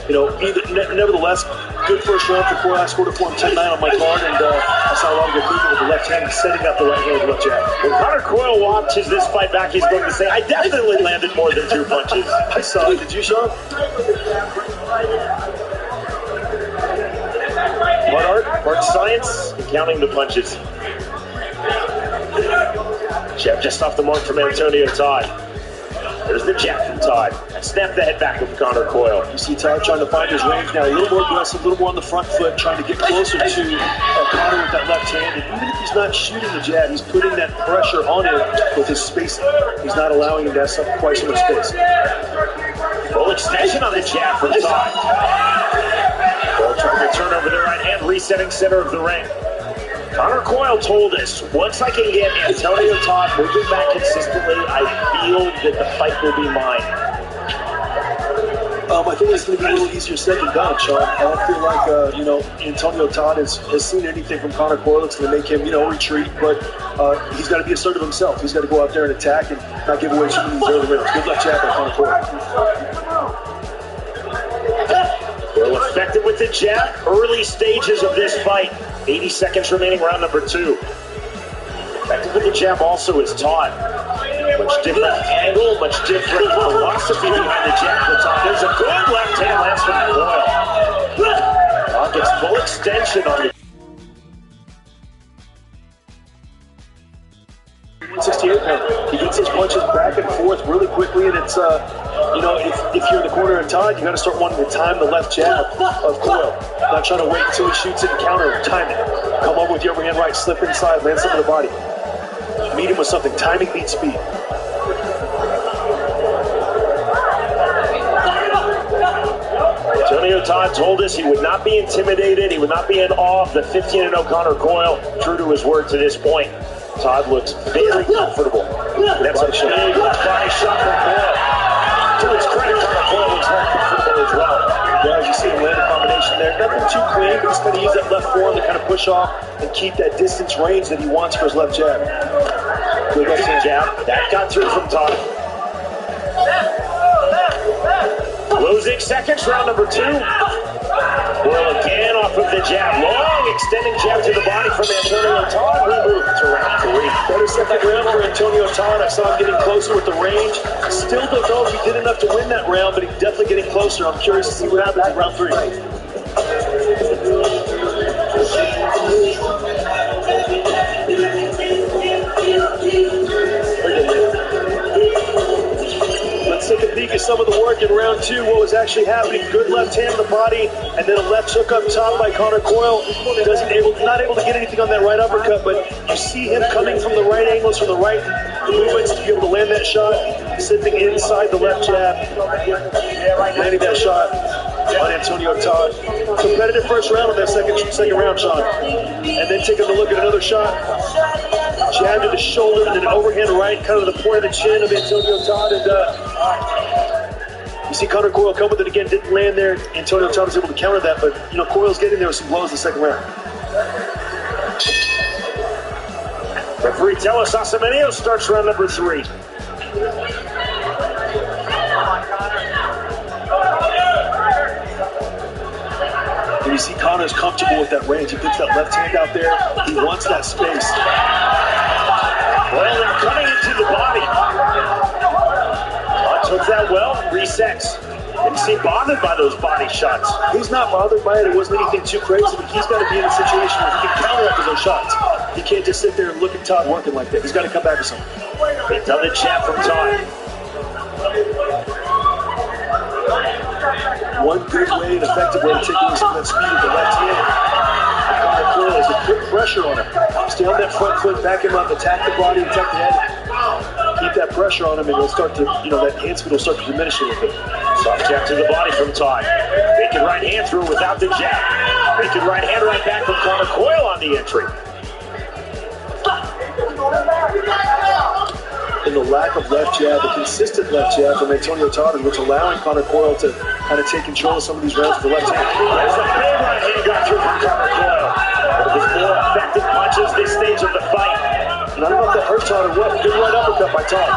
Nevertheless, good first round for Coyle. I scored a form 10-9 on my card, and I saw a lot of good movement with the left hand, setting up the right hand with the left jab. When Conor Coyle watches this fight back, he's going to say, I definitely landed more than 2 punches. I saw it. Did you, Sean? What art science, and counting the punches. Jab just off the mark from Antonio Todd. There's the jab from Todd. Snap the head back of Conor Coyle. You see Todd trying to find his range now, a little more aggressive, a little more on the front foot, trying to get closer to Conor with that left hand. And even if he's not shooting the jab, he's putting that pressure on him with his spacing. He's not allowing him to have quite so much space. Full extension on the jab from Todd. Coyle trying to turn over the right hand, resetting center of the ring. Conor Coyle told us, once I can get Antonio Todd moving back consistently, I feel that the fight will be mine. I think it's going to be a little easier said than done, Sean. I don't feel like, Antonio Todd has seen anything from Conor Coyle that's going to make him, retreat, but he's got to be assertive himself. He's got to go out there and attack and not give away too many early rounds. Good luck, jab by Conor Coyle. Well, effective with the jab, early stages of this fight. 80 seconds remaining, round number 2. Effective with the jab also is Todd. Much different angle, much different philosophy behind the jab for Todd. There's a good left hand lance from Coyle. Todd gets full extension on the 168 pound. He gets his punches back and forth really quickly, and it's if you're in the corner of Todd, you got to start wanting to time the left jab of Coyle. Not trying to wait until he shoots it and counter, time it. Come over with the overhand right, slip inside, land some of the body. Meet him with something. Timing beats speed. Antonio Todd told us he would not be intimidated, he would not be in awe of the 15-0 Conor Coyle. True to his word to this point. Todd looks very comfortable. That's a big body shot from Coyle. To his credit, Conor Coyle looks very comfortable as well. Yeah, as you see the landing combination there, nothing too clean, but he's going to use that left forearm to kind of push off and keep that distance range that he wants for his left jab. Good left hand jab. That got through from Todd. Closing seconds, round number 2. Coyle again off of the jab. Long extending jab to the body from Antonio Todd. We move to round 3. Better second round for Antonio Todd. I saw him getting closer with the range. Still don't know if he did enough to win that round, but he's definitely getting closer. I'm curious to see what happens in round 3. Let's take a peek at some of the work in round 2. What was actually happening? Good left hand on the body, and then a left hook up top by Conor Coyle. Not able to get anything on that right uppercut, but you see him coming from the right angles, from the right movements to be able to land that shot. Sitting inside the left jab, landing that shot on Antonio Todd. Competitive first round on that second round, Sean. And then taking a look at another shot. Jab to the shoulder and then an overhand right, kind of the point of the chin of Antonio Todd. And you see Conor Coyle come with it again, didn't land there. Antonio Todd was able to counter that, but Coyle's getting there with some blows in the second round. Referee Telis Asemenyo starts round number 3. And you see Conor's comfortable with that range. He puts that left hand out there. He wants that space. Well, they're coming into the body. Todd took that well, resets. Didn't seem bothered by those body shots. He's not bothered by it. It wasn't anything too crazy, but he's got to be in a situation where he can counteract those shots. He can't just sit there and look at Todd working like that. He's got to come back with something. Another jab from Todd. One good way and effective way to take away some of that speed with the left hand. Conor Coyle is to put pressure on him. Stay on that front foot, back him up, attack the body, attack the head. Keep that pressure on him, and he'll start to, that hand speed will start to diminish a little bit. Soft jab to the body from Todd. Making right hand through without the jab. Making right hand right back from Conor Coyle on the entry. And the lack of left jab, the consistent left jab from Antonio Todd is what's allowing Conor Coyle to kind of take control of some of these rounds with the left hand. There's the big right hand got through from Conor Coyle. One of his more effective punches this stage of the fight. And I don't know if that hurt Todd or what. Good right uppercut by Todd.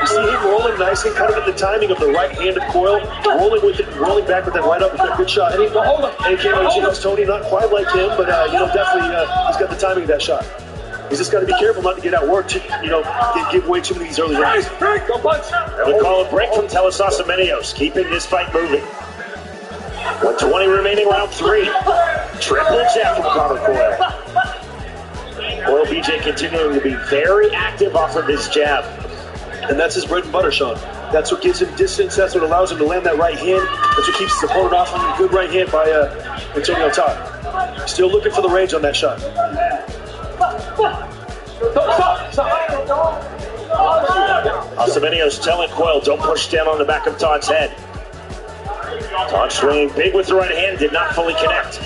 You see him rolling nicely, kind of at the timing of the right hand of Coyle, rolling with it, rolling back with that right up with that good shot. And he came out against Tony, not quite like him, but definitely he's got the timing of that shot. He's just got to be careful not to get outworked, give away too many of these early rounds. Go punch. We call a break from Talasasa Menezes, keeping this fight moving. 1:20 remaining, round 3. Triple jab from Conor Coyle. Coyle BJ continuing to be very active off of his jab. And that's his bread and butter, Sean. That's what gives him distance. That's what allows him to land that right hand. That's what keeps his opponent off him. Good right hand by Antonio Todd. Still looking for the range on that shot. Menezes telling Coyle, don't push down on the back of Todd's head. Todd swinging big with the right hand, did not fully connect.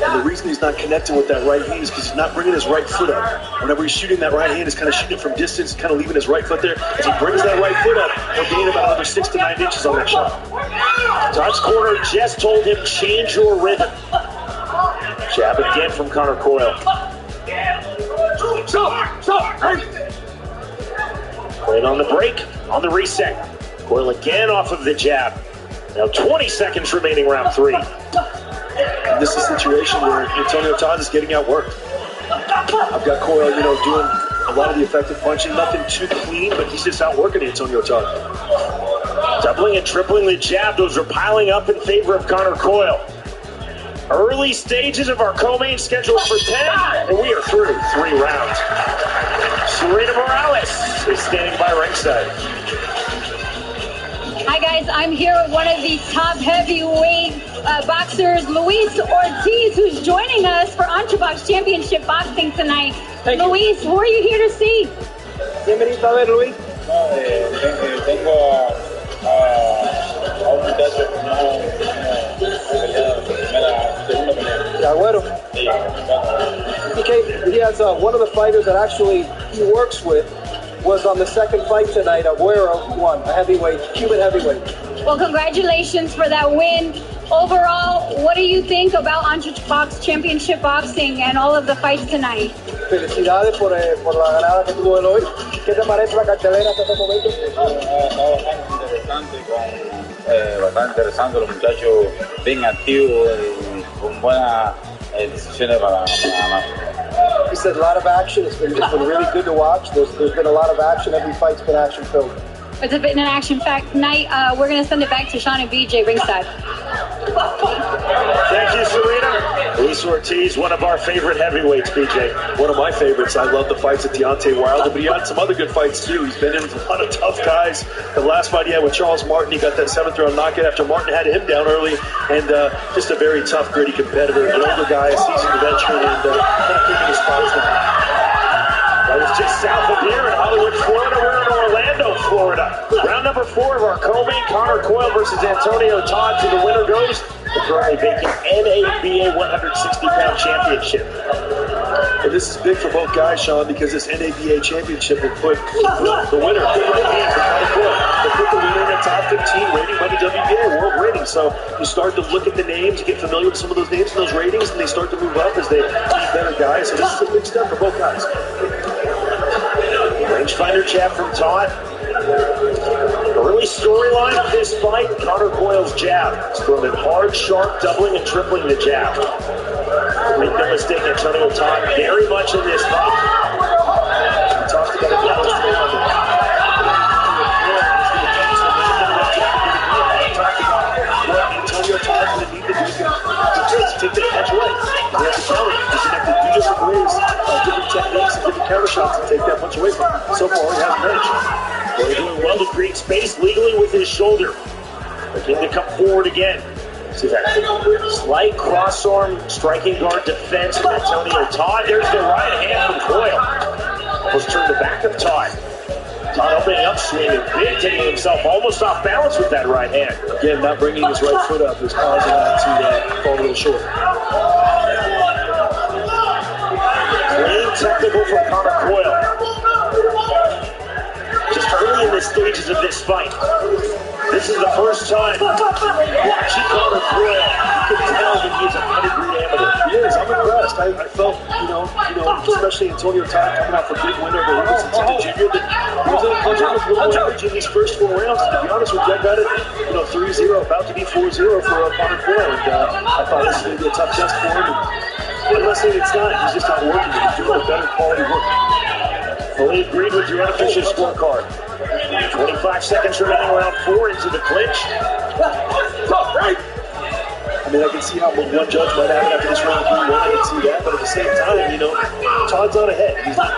And the reason he's not connecting with that right hand is because he's not bringing his right foot up. Whenever he's shooting that right hand, he's kind of shooting it from distance, kind of leaving his right foot there. As he brings that right foot up, he'll gain about another 6 to 9 inches on that shot. Todd's corner just told him, change your rhythm. Jab again from Conor Coyle. Coyle on the break, on the reset. Coyle again off of the jab. Now 20 seconds remaining, round 3. And this is a situation where Antonio Todd is getting outworked. I've got Coyle, doing a lot of the effective punching, nothing too clean, but he's just outworking Antonio Todd. Doubling and tripling the jab, those are piling up in favor of Conor Coyle. Early stages of our co-main scheduled for 10, and we are through 3 rounds. Serena Morales is standing by ringside. Hi guys, I'm here with one of the top heavyweight boxers, Luis Ortiz, who's joining us for Entrebox Championship Boxing tonight. Luis, who are you here to see? Bienvenido a ver, Luis. Tengo a un muchacho que no Agüero. PK, he has one of the fighters that actually he works with was on the second fight tonight. Agüero won, a heavyweight, Cuban heavyweight. Well, congratulations for that win. Overall, what do you think about Entrebox Championship Boxing and all of the fights tonight? Felicidades por la ganada que tuvo él hoy. ¿Qué te parece la cartelera hasta este momento? Bastante interesante, los muchachos bien activos y con buenas decisiones para ganar. He said a lot of action. It's been really good to watch. There's been a lot of action. Every fight's been action filled. It's been an action-packed night. We're going to send it back to Sean and BJ ringside. Thank you, Serena. Luis Ortiz, one of our favorite heavyweights, BJ. One of my favorites. I love the fights at Deontay Wilder, but he had some other good fights too. He's been in a lot of tough guys. The last fight he had with Charles Martin, he got that 7th round knockout after Martin had him down early, and just a very tough, gritty competitor. An older guy, a seasoned veteran, and not keeping his spots. That was just south of here in Hollywood, Florida. We're in Orlando, Florida. Round number 4 of our co-main, Conor Coyle versus Antonio Todd. To the winner goes the currently vacant NABA 160-pound championship. And this is big for both guys, Sean, because this NABA championship will put the winner, the winner in the top 15 rating by the WBA world rating. So you start to look at the names, you get familiar with some of those names and those ratings, and they start to move up as they beat better guys. So this is a big step for both guys. Rangefinder jab from Todd. Early storyline of this fight, Conor Coyle's jab. He's throwing it hard, sharp, doubling and tripling the jab. Make no mistake, Antonio Todd very much in this fight. He talks about it yesterday on Antonio Todd's going to need to do to take that punch away. He has to counter. He's going to have to do different ways, different techniques, and different counter shots to take that punch away from him. So far, he hasn't managed. They're doing well to create space legally with his shoulder. Looking to come forward again. See that slight cross-arm striking guard defense from Antonio Todd. There's the right hand from Coyle. Almost turned the back of Todd. Todd opening up, swinging big, taking himself almost off balance with that right hand. Again, not bringing his right foot up is causing that to fall a little short. Clean technical from Conor Coyle. Just early in the stages of this fight. This is the first time watching Conor Coyle. You can tell that he's a pedigree amateur. He is. I'm impressed. honest, I felt, especially Antonio Todd coming off a big win over Lucas Tita Jr., that he was a little average in these first 4 rounds. To be honest with you, I got it, 3-0, about to be 4-0 for Conor Coyle. And I thought this was going to be a tough test for him. And unless it's not, he's just not working. He's doing a better quality work. Fully agreed with your unofficial scorecard. 25 seconds remaining, round 4 into the clinch. I mean, I can see how one judge might have it after this round 3-1. I can see that, but at the same time, Todd's not ahead. He's not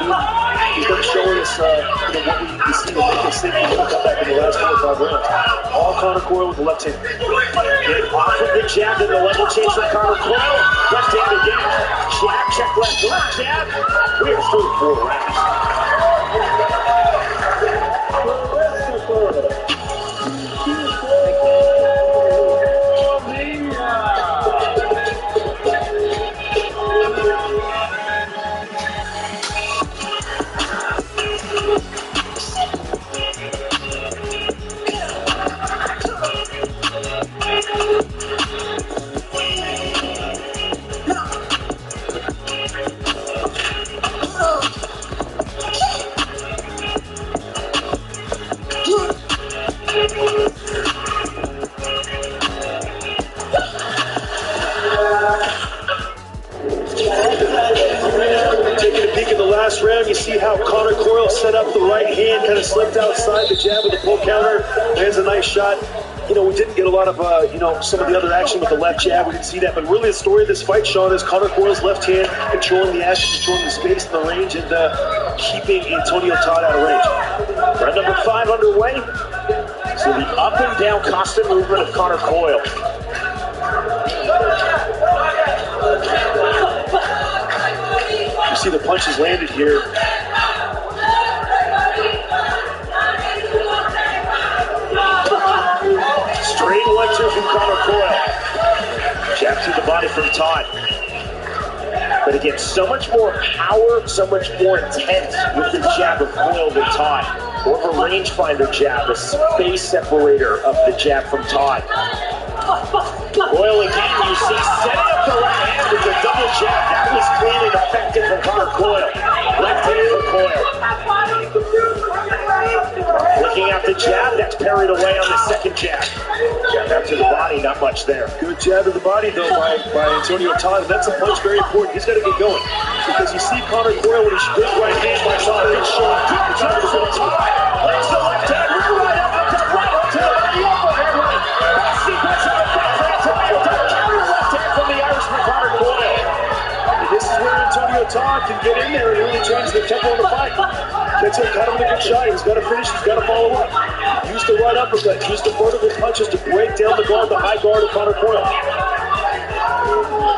showing us, what we need to see to make us think he's going to come back in the last 4 or 5 rounds. All Conor Coyle with the left hand. Getting off of the jab, and the level change from Conor Coyle. Left hand again. Jab, check left, jab. We're through 4 rounds. Round, you see how Conor Coyle set up the right hand, kind of slipped outside the jab with the pull counter, lands a nice shot. We didn't get a lot of, some of the other action with the left jab. We didn't see that. But really the story of this fight, Sean, is Conor Coyle's left hand controlling the action, controlling the space and the range, and keeping Antonio Todd out of range. Round number 5 underway. So the up and down constant movement of Conor Coyle. You see the punches landed here. Straight 1-2 from Conor Coyle. Jab to the body from Todd. But again, so much more power, so much more intent with the jab of Coyle than Todd. More of a rangefinder jab, a space separator of the jab from Todd. Coyle again, you see, setting up the right hand with the double jab. That was clean and effective from Conor Coyle. Left hand for Coyle. Looking at the jab, that's parried away on the second jab. Jab out to the body, not much there. Good jab to the body, though, by Antonio Todd. That's a punch very important. He's got to get going. Because you see Conor Coyle with his good right hand by Todd. He's showing deep inside the zone. Lands the left hand, right up, right up to the overhand right. Best sequence of the fight for Antonio Todd. Counter left hand from the Irishman, Conor Coyle. And this is where Antonio Todd can get in there and really change the tempo of the fight. Gets him kind of a good shot. He's got to finish. He's got to follow up. Use the right uppercut. Use the vertical punches to break down the guard, the high guard of Conor Coyle.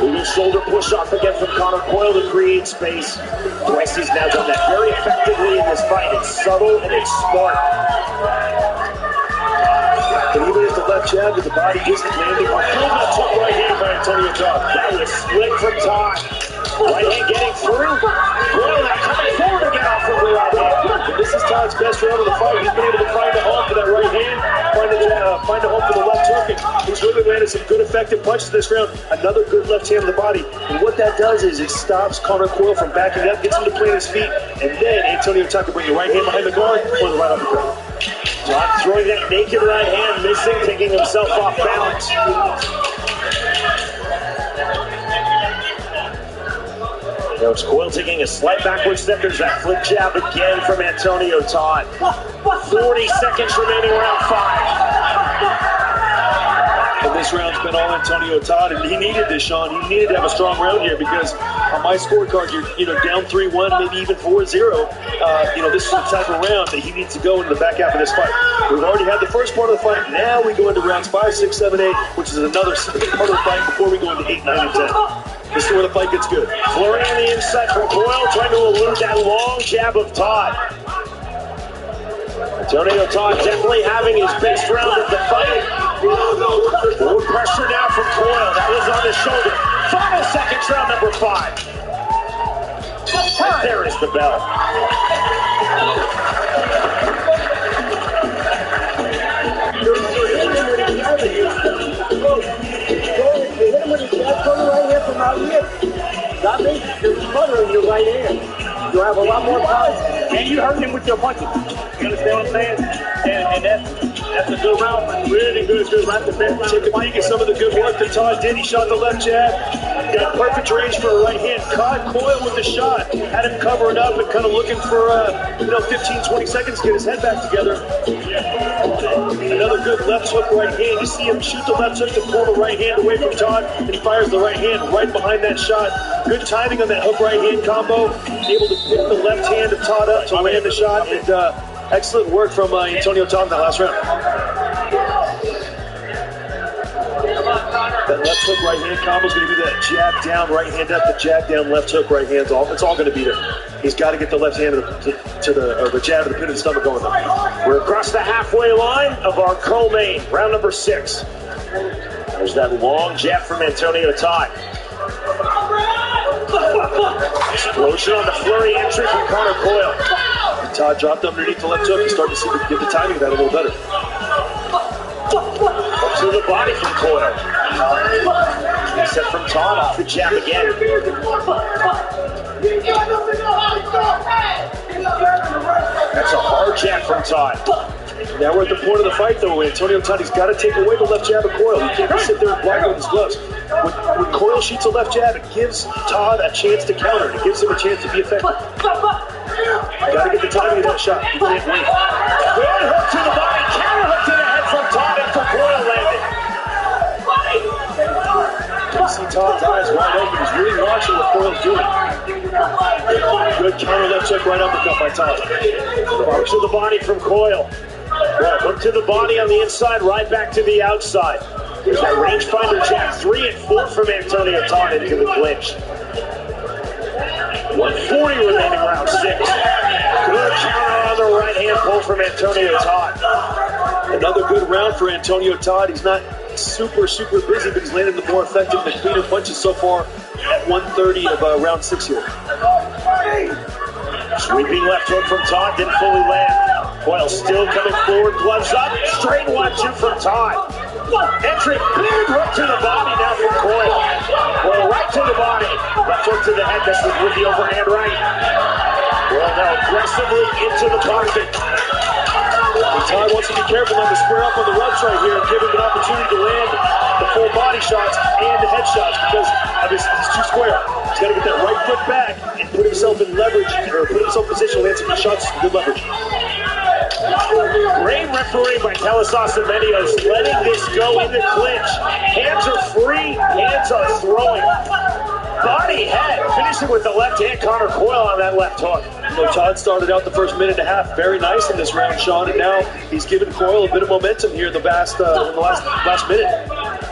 Moving shoulder push off again from Conor Coyle to create space. Duesty's now done that very effectively in this fight. It's subtle and it's smart. But even if the left jab with the body isn't landing, that took right hand by Antonio Todd. That was split from Todd. Right hand getting through. Coyle now coming forward again off of the right hand. This is Todd's best round of the fight. He's been able to find a home for that right hand, find a home for the left hook. He's really landed some good effective punches this round. Another good left hand to the body. And what that does is it stops Conor Coyle from backing up, gets him to plant his feet, and then Antonio Todd can bring the right hand behind the guard or the right uppercut. Todd throwing that naked right hand, missing, taking himself off balance. It's Coyle taking a slight backward step. There's that flip jab again from Antonio Todd. 40 seconds remaining, round 5. And this round's been all Antonio Todd, and he needed this, Sean. He needed to have a strong round here because on my scorecard, you're down 3-1, maybe even 4-0. This is the type of round that he needs to go into the back half of this fight. We've already had the first part of the fight. Now we go into rounds 5, 6, 7, 8, which is another part of the fight before we go into 8, 9, and 10. This is where the fight gets good. Flurry on the inside from Coyle, trying to elude that long jab of Todd. Antonio Todd definitely having his best round of the fight. More pressure now from Coyle. That was on his shoulder. Final seconds, round number 5. And there is the bell. got me? You're smothering your right hand. You'll have a lot more power. And you hurt him with your punches. You understand what I'm saying? And that's a good round. Really good right defense. Take a peek at some of the good work that Todd did. He shot the left jab. Got perfect range for a right hand. Caught Coyle with the shot. Had him covering up and kind of looking for 15, 20 seconds to get his head back together. Another good left hook right hand. You see him shoot the left hook to pull the right hand away from Todd, and he fires the right hand right behind that shot. Good timing on that hook right hand combo. Able to pick the left hand of Todd up to land the shot, and excellent work from Antonio Todd in that last round. That left hook right hand combo is going to be that jab down right hand up, the jab down left hook right hand. It's all going to be there. He's got to get the left hand to the jab to the pin of the stomach going there. We're across the halfway line of our co-main, round number 6. There's that long jab from Antonio Todd. Explosion on the flurry entry from Connor Coyle. Todd dropped underneath the left hook. He's starting to get the timing of that a little better. Up to the body from Coyle. Set from Todd off the jab again. That's a hard jab from Todd. Now we're at the point of the fight, though. Antonio Todd, he's got to take away the left jab of Coyle. He can't sit there and block it with his gloves. When Coyle shoots a left jab, it gives Todd a chance to counter. It gives him a chance to be effective. Got to get the timing of that shot. He can't wait. Good hook to the body, counter hook to the head from Todd after Coyle landed. You see Todd's eyes wide open. He's really watching what Coyle's doing. Good counter left hook right uppercut by Todd. Hook to the body from Coyle. Well, hook to the body on the inside, right back to the outside. There's that rangefinder jab, 3 and 4 from Antonio Todd into the clinch. 140 remaining round 6. Good counter on the right hand pull from Antonio Todd. Another good round for Antonio Todd. He's not super busy, but he's landed the more effective and cleaner punches so far at 130 of round 6 here. Sweeping left hook from Todd, didn't fully land. Coyle still coming forward, gloves up, straight 1-2 from Todd. Entry, big hook to the body now from Coyle. Coyle right to the body, left hook to the head, this was with the overhand right. Coyle now aggressively into the pocket. Todd wants to be careful not to square up on the ropes right here and give him an opportunity to land the full body shots and the head shots because he's too square. He's got to get that right foot back and put himself in leverage or put himself in position to land some shots with good leverage. Great referee by Telesas Medios, letting this go in the clinch. Hands are free, hands are throwing. Body, head, finishing with the left hand, Connor Coyle on that left hook. Todd started out the first minute and a half very nice in this round, Sean, and now he's given Coyle a bit of momentum here in the last minute.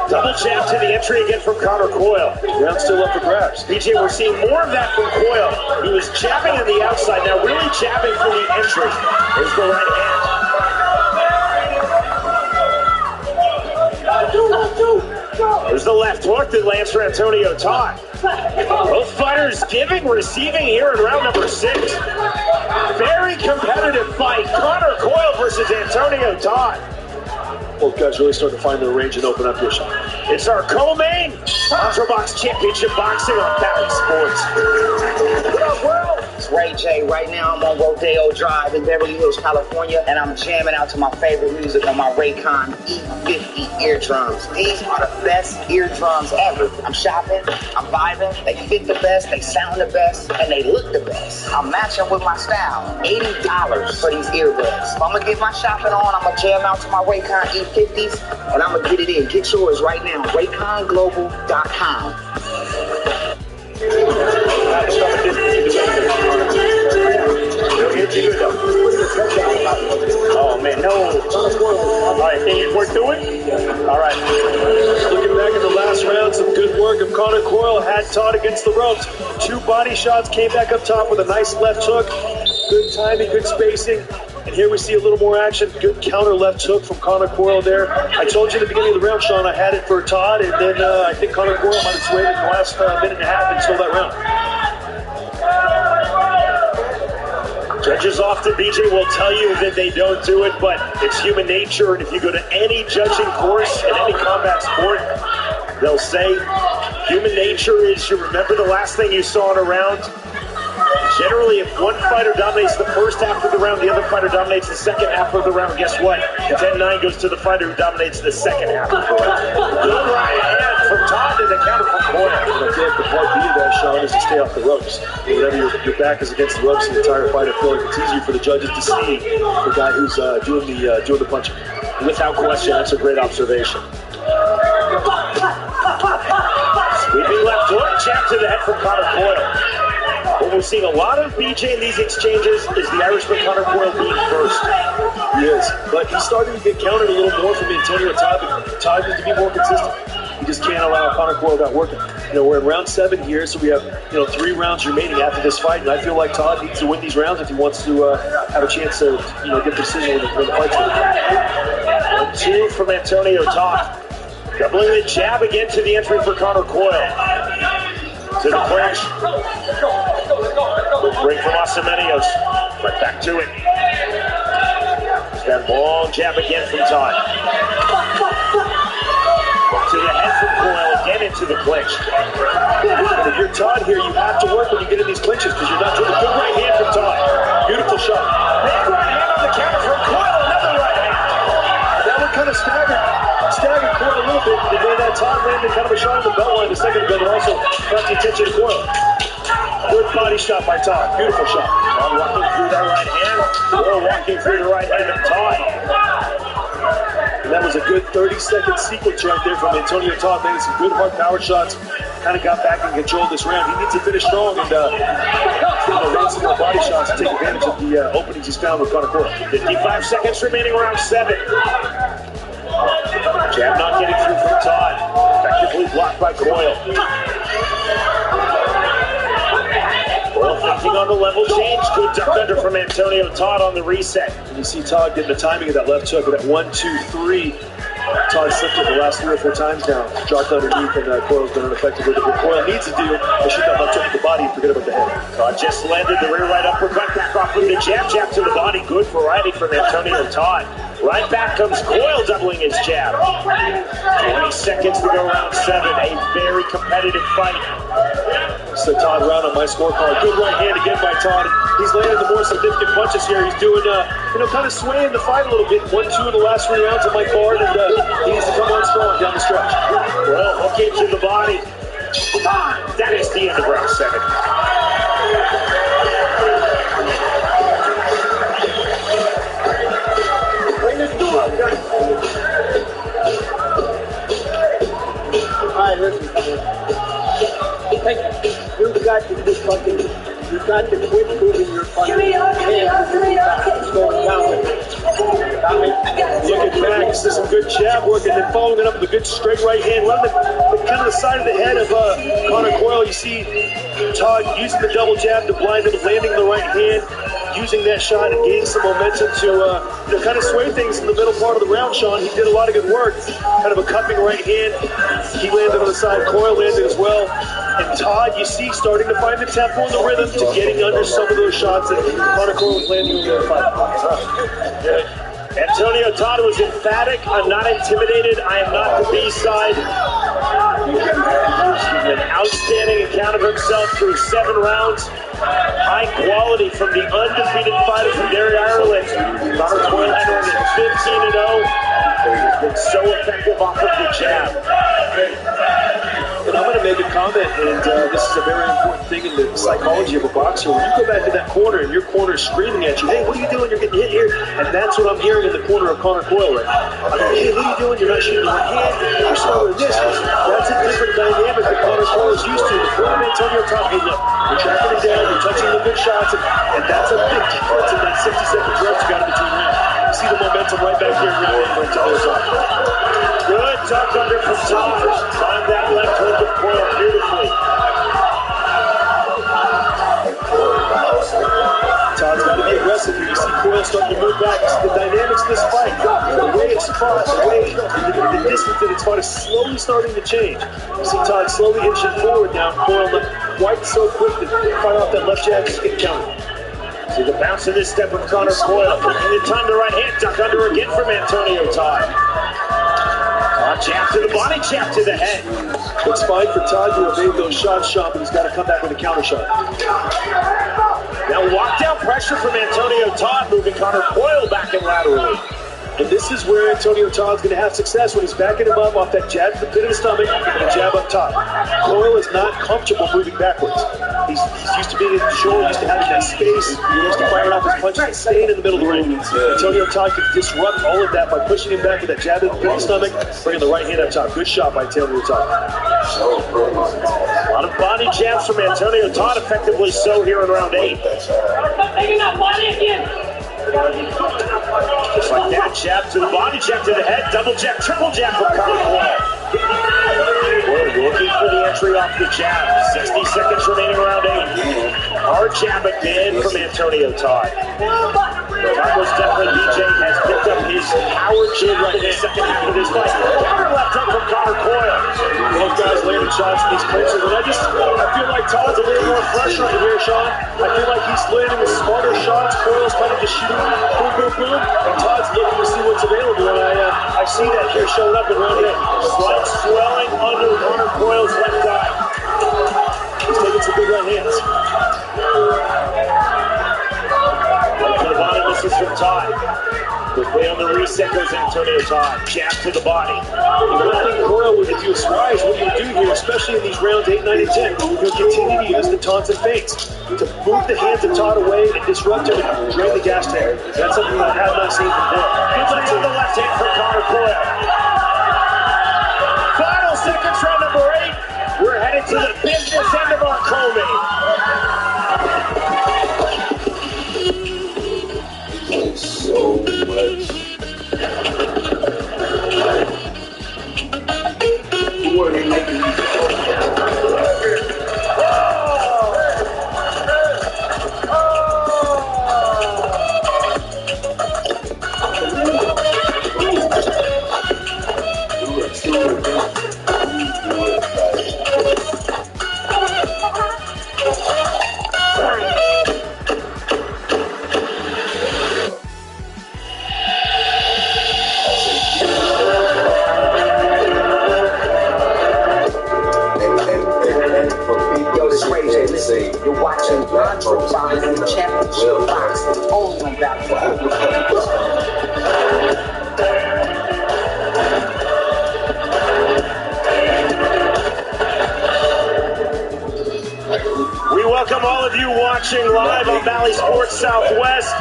Double jab to the entry again from Connor Coyle. Round still up for grabs. BJ, we're seeing more of that from Coyle. He was jabbing on the outside, now really jabbing for the entry. There's the right hand. There's the left hook that lands for Antonio Todd. Both fighters giving, receiving here in round number 6. Very competitive fight. Connor Coyle versus Antonio Todd. Both guys really starting to find their range and open up here, Sean. It's our co-main Ultrabox Championship Boxing on Bally Sports. What up, world? It's Ray J. Right now, I'm on Rodeo Drive in Beverly Hills, California, and I'm jamming out to my favorite music on my Raycon E50 eardrums. These are the best eardrums ever. I'm shopping, I'm vibing, they fit the best, they sound the best, and they look the best. I'm matching with my style. $80 for these earbuds. If I'm gonna get my shopping on, I'm gonna jam out to my Raycon E50s, and I'm gonna get it in. Get yours right now. RayconGlobal.com. Oh man, no. All right, think it's worth doing? All right. Looking back at the last round, some good work of Connor Coyle. Had Todd against the ropes. 2 body shots, came back up top with a nice left hook. Good timing, good spacing. And here we see a little more action. Good counter left hook from Connor Coyle there. I told you at the beginning of the round, Sean, I had it for Todd, and then I think Connor Coyle might have swayed in the last minute and a half and stole that round. Judges often, BJ, will tell you that they don't do it, but it's human nature, and if you go to any judging course in any combat sport, they'll say Human nature is you remember the last thing you saw in a round. Generally, if one fighter dominates the first half of the round, the other fighter dominates the second half of the round. Guess what? 10-9 goes to the fighter who dominates the second half of the round. Good right hand from Todd and the counter from Coyle. I think the part B of that, Sean, is to stay off the ropes. Whenever your back is against the ropes the entire fight, I feel like it's easier for the judges to see the guy who's doing the punching. Without question, that's a great observation. Sweeping left hook, jab to the head from Conor Coyle. What we're seeing a lot of, BJ, in these exchanges is the Irishman Conor Coyle being first. He is, but he's starting to get countered a little more from Antonio Todd. Todd needs to be more consistent. He just can't allow Conor Coyle that working. We're in round 7 here, so we have 3 rounds remaining after this fight, and I feel like Todd needs to win these rounds if he wants to have a chance to get the decision when the fight's over. 2 from Antonio Todd. Doubling the jab again to the entry for Conor Coyle. To the clinch. Good break from Osamenios. Right back to it. That long jab again from Todd. To the head from Coyle, again into the clinch. And if you're Todd here, you have to work when you get in these clinches because you're not doing a good right hand from Todd. Beautiful shot. Big right hand on the counter from Coyle, another right hand. That one kind of staggered Coyle a little bit. And then that Todd landed kind of a shot on the belt line a second ago, but also got the attention of Coyle. Good body shot by Todd. Beautiful shot. Todd walking through that right hand. Coyle walking through the right hand of Todd. And that was a good 30-second sequence right there from Antonio Todd. Made some good hard power shots. Kind of got back and controlled this round. He needs to finish strong and land some more body shots and take advantage of the openings he's found with Conor Coyle. 55 seconds remaining, round 7. Jab not getting through from Todd. Effectively blocked by Coyle. Coyle thinking on the level change. Good duck under from Antonio Todd on the reset. And you see Todd getting the timing of that left hook with that 1, 2, 3. Todd slipped it the last 3 or 4 times now. Dropped underneath, and Coyle's been ineffective with it. What Coyle needs to do is shoot that left hook to the body and forget about the head. Todd just landed the rear right uppercut back off with the jab to the body. Good variety from Antonio Todd. Right back comes Coyle doubling his jab. 20 seconds to go, round 7. A very competitive fight. It's the Todd round on my scorecard. Good right hand again by Todd. He's landed the more significant punches here. He's doing, kind of swaying the fight a little bit. 1, 2 in the last 3 rounds on my card, and he needs to come on strong down the stretch. Well, okay to the body. That is the end of round 7. Alright, listen. You've got to do fucking. You've got to quit moving your fucking hands. Going down. Looking back, this is some good jab work, and then following it up with a good straight right hand. Right on the kind of the side of the head of Conor Coyle. You see Todd using the double jab to blind him, landing the right hand, using that shot and gaining some momentum to kind of sway things in the middle part of the round, Sean. He did a lot of good work. Kind of a cupping right hand. He landed on the side. Coyle landed as well. And Todd, you see, starting to find the tempo and the rhythm to getting under some of those shots that Conor Coyle was landing in the fight. Antonio Todd was emphatic. I'm not intimidated. I am not the B-side. An outstanding account of himself through 7 rounds. High quality from the undefeated fighter from Derry, Ireland. Conor Coyle entering at 15-0. He's been so effective off of the jab. And I'm going to make a comment, and this is a very important thing in the psychology of a boxer. When you go back to that corner and your corner's screaming at you, hey, what are you doing? You're getting hit here. And that's what I'm hearing in the corner of Conor Coyle right now. I'm like, hey, what are you doing? You're not shooting your hand. You're slower than this. That's a different dynamic that Conor Coyle is used to. The corner of Antonio Todd, hey, look, you're tracking it down, you're touching the good shots, and that's a big difference in that 60-second drought you got in between rounds. You see the momentum right back here really for Antonio Todd. Good duck under from Todd. Timed that left hook of Coyle beautifully. Todd's got to be aggressive here. You see Coyle starting to move back. The dynamics of this fight, the way it's fought, the distance that it's fought is slowly starting to change. You see Todd slowly inching forward now. Coyle not quite so quick to fight off that left jab and get counted. See the bounce of this step of Conor Coyle. Taking the time to right hand, duck under again from Antonio Todd. Jab to the body, jab to the head. It's fine for Todd to evade those shots, Sean, but he's got to come back with a counter shot. Now walk down pressure from Antonio Todd, moving Connor Coyle back and laterally. And this is where Antonio Todd's going to have success when he's backing him up off that jab to the pit of the stomach and a jab up top. Coyle is not comfortable moving backwards. He's used to being short, used to having that space, used to firing off his punches and staying in the middle of the ring. Antonio Todd can disrupt all of that by pushing him back with that jab to the pit of the stomach, bringing the right hand up top. Good shot by Antonio Todd. A lot of body jabs from Antonio Todd, effectively so here in round 8. Taking that body again. Just like that, jab to the body, jab to the head, double jab, triple jab from Connor Coyle. We're looking for the entry off the jab. 60 seconds remaining around 8. Hard jab again from Antonio Todd. Marcos definitely DJ has picked up his power jab right in the second half of this fight. Counter left hook from Connor Coyle. Both guys landing shots in these clinches, and I feel like Todd's a little more fresh right here, Sean. I feel like he's landing with smarter shots. Coyle's kind of just shooting, boom, boom, boom, and Todd's looking to see what's available, and I see that here showing up in round 8. Slight swelling under Connor Coyle's left eye. He's taking some big right hands. Right to the body, this is from Todd. Quickly on the reset goes Antonio Todd. Jab to the body. I think Coyle, if you aspire, what you do here, especially in these rounds 8, 9, and 10, you'll continue to use the taunts and feints to move the hands of Todd away and disrupt him and drain the gas tank. That's something I have not seen before. Company on the left hand for Connor Coyle. Final seconds, round number 8. We're headed to the business end of our co-main. So much. What are you making? You're watching Andre Boxing Championship Boxing only on Valley. We welcome all of you watching live on Valley Sports Southwest.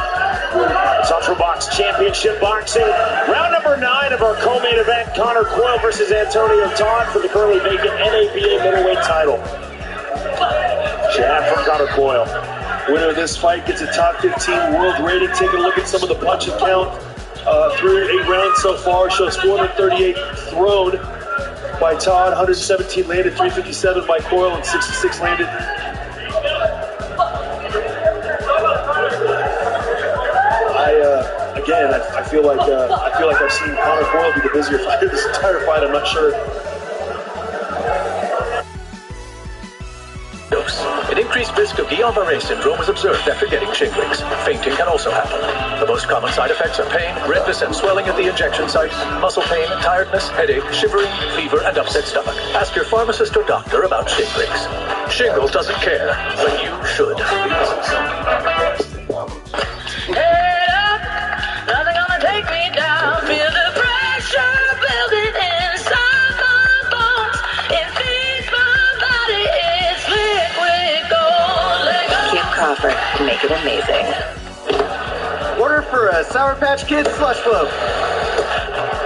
It's UltraBox Championship Boxing. Round number 9 of our co-main event, Connor Coyle versus Antonio Todd for the currently vacant NABA middleweight title. Jab from Connor Coyle. Winner of this fight gets a top 15 world rating. Taking a look at some of the punches count through 8 rounds so far. Shows 438 thrown by Todd, 117 landed, 357 by Coyle, and 66 landed. I feel like I've seen Connor Coyle be the busier fighter this entire fight. I'm not sure. An increased risk of Guillain-Barré syndrome was observed after getting Shingrix. Fainting can also happen. The most common side effects are pain, redness and swelling at the injection site, muscle pain, tiredness, headache, shivering, fever, and upset stomach. Ask your pharmacist or doctor about Shingrix. Shingles doesn't care, but you should. Head up, nothing gonna take me down. Feel the pressure building inside my bones. It feeds my body, it's liquid gold. Kim Crawford, make it amazing. Order for a Sour Patch Kids slush float.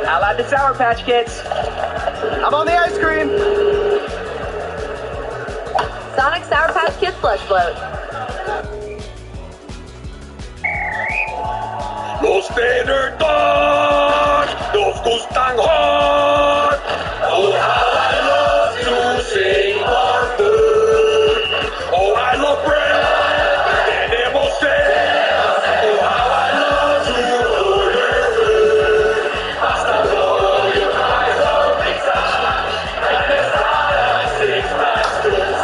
I'll add the Sour Patch Kids. I'm on the ice cream. Sonic Sour Patch Kids slush float. Los Benetton, nos gustan hot. Oh, how I love to sing our food. Oh, I love bread. Tenemos sed. Oh, how I love to order food. Hasta luego, your eyes are pizza. And it's not 6 pastels.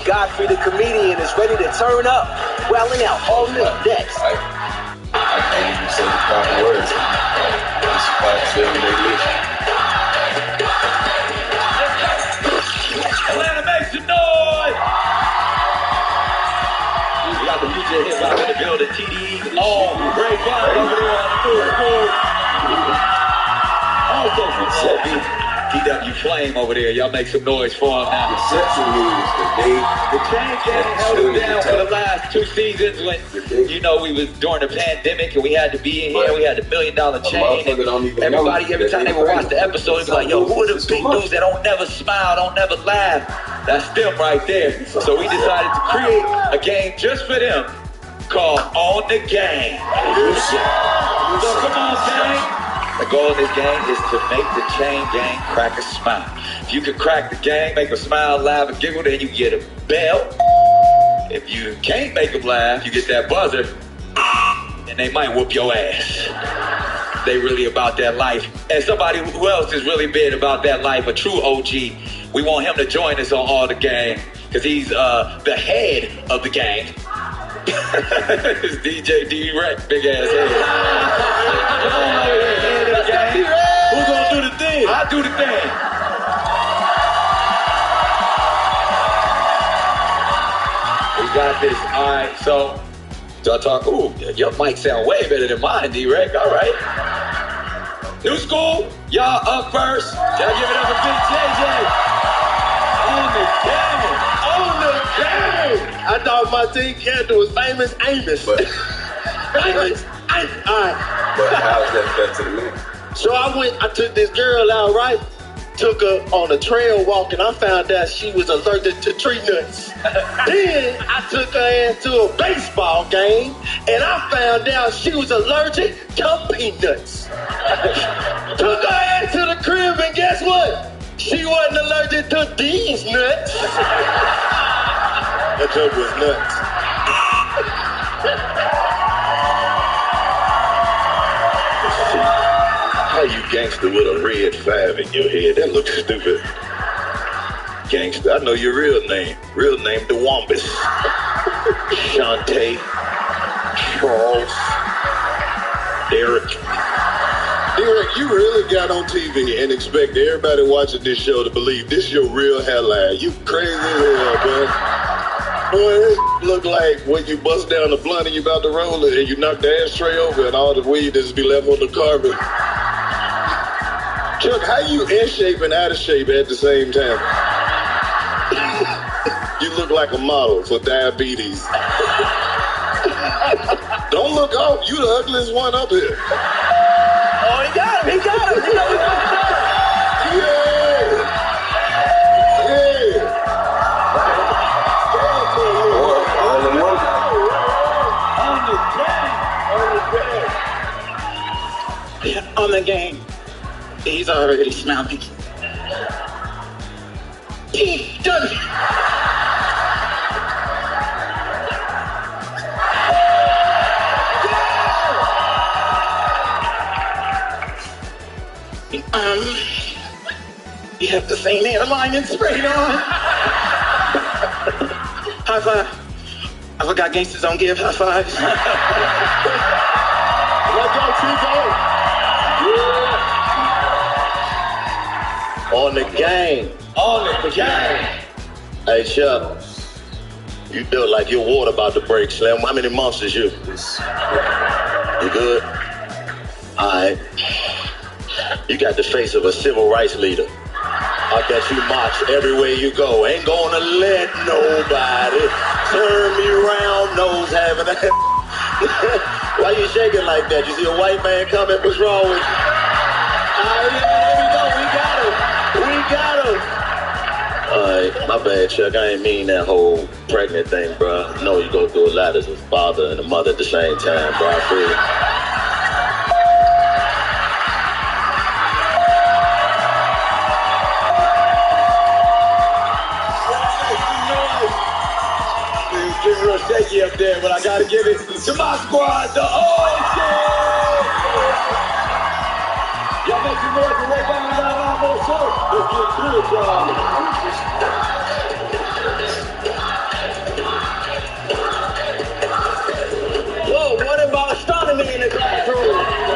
Godfrey the comedian is ready to turn up, welling out all new decks. I can't even say Proper words. It's about 7 days later. Atlanta, make some noise! We got the DJ hip hop in the building. TDE. Oh, great fun over there on the court. Also from Sophie. TW Flame over there. Y'all make some noise for him now. Reception news today. The Chain Gang held it down for the last 2 seasons when, you know, we was during the pandemic and we had to be in here. We had the $1 Million Chain. And everybody, every time they would watch the episode, they'd be like, yo, who are the big dudes that don't never smile, don't never laugh? That's them right there. So we decided to create a game just for them called On the Game. So come on, gang. The goal of this game is to make the Chain Gang crack a smile. If you can crack the gang, make them smile, laugh, and giggle, then you get a bell. If you can't make them laugh, you get that buzzer, and they might whoop your ass. They really about that life. And somebody who else is really big about that life, a true OG, we want him to join us on All the Gang, because he's the head of the gang. It's DJ D-Rex, big ass head. Come on over here, head of the gang. Who's gonna do the thing? I'll do the thing. We got this. All right, so y'all talk. Ooh, your mic sound way better than mine, D-Rex. All right. New school, y'all up first. Y'all give it up for Big JJ. On the game. On the game. I thought my team character was Famous Amos. Famous Amos. All right. But how's that fair to the man? So I took this girl out, right? Took her on a trail walk, and I found out she was allergic to tree nuts. Then I took her ass to a baseball game, and I found out she was allergic to peanuts. Took her ass to the crib, and guess what? She wasn't allergic to these nuts. That joke was nuts. How you gangster with a red 5 in your head? That looks stupid. Gangster, I know your real name. Real name, DeWambus. Shantae. Charles. Derek. Derek, you really got on TV and expect everybody watching this show to believe this your real hairline. You crazy as hell, boy. Boy, this look like when you bust down the blunt and you about to roll it and you knock the ashtray over and all the weed just be left on the carpet. Chuck, how you in shape and out of shape at the same time? You look like a model for diabetes. Don't look off. You the ugliest one up here. Oh, he got him. He got him. On the game. He's already smelling. He does. You have the same airline and sprayed on. High five. I forgot gangsters don't give high fives. Let's go, Chico. On the game. On the game. Hey, Chuck. You feel like your water about to break, Slim. How many months is you? You good? All right. You got the face of a civil rights leader. I bet you march everywhere you go. Ain't gonna let nobody turn me round, nose having that. Why you shaking like that? You see a white man coming? What's wrong with you? There we go. We got him. Alright, my bad, Chuck. I ain't mean that whole pregnant thing, bro. I know you go through a lot as a father and a mother at the same time, bro. I feel it. It's real shaky up there, but I gotta give it to my squad, the OG! Y'all make some noise and right down that almost show. Let's get through it, y'all. Whoa, what about astronomy in the classroom?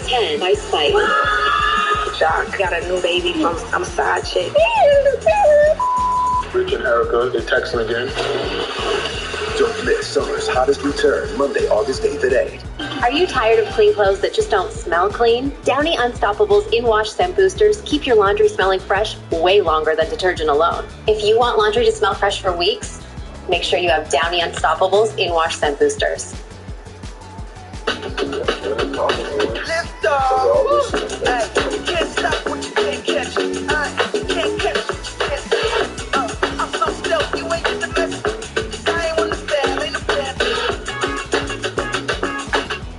10 by Spike. Doc got a new baby from some side chick. Rich and Erica, they're texting again. Don't miss summer's hottest return, Monday, August 8th at 8. Are you tired of clean clothes that just don't smell clean? Downy Unstoppables In-Wash Scent Boosters keep your laundry smelling fresh way longer than detergent alone. If you want laundry to smell fresh for weeks, make sure you have Downy Unstoppables In-Wash Scent Boosters. Lift off. Hey, you can't stop what you can't catch. I can't catch. I'm so stealthy, you ain't get the message. I ain't wanna stand, ain't no plan.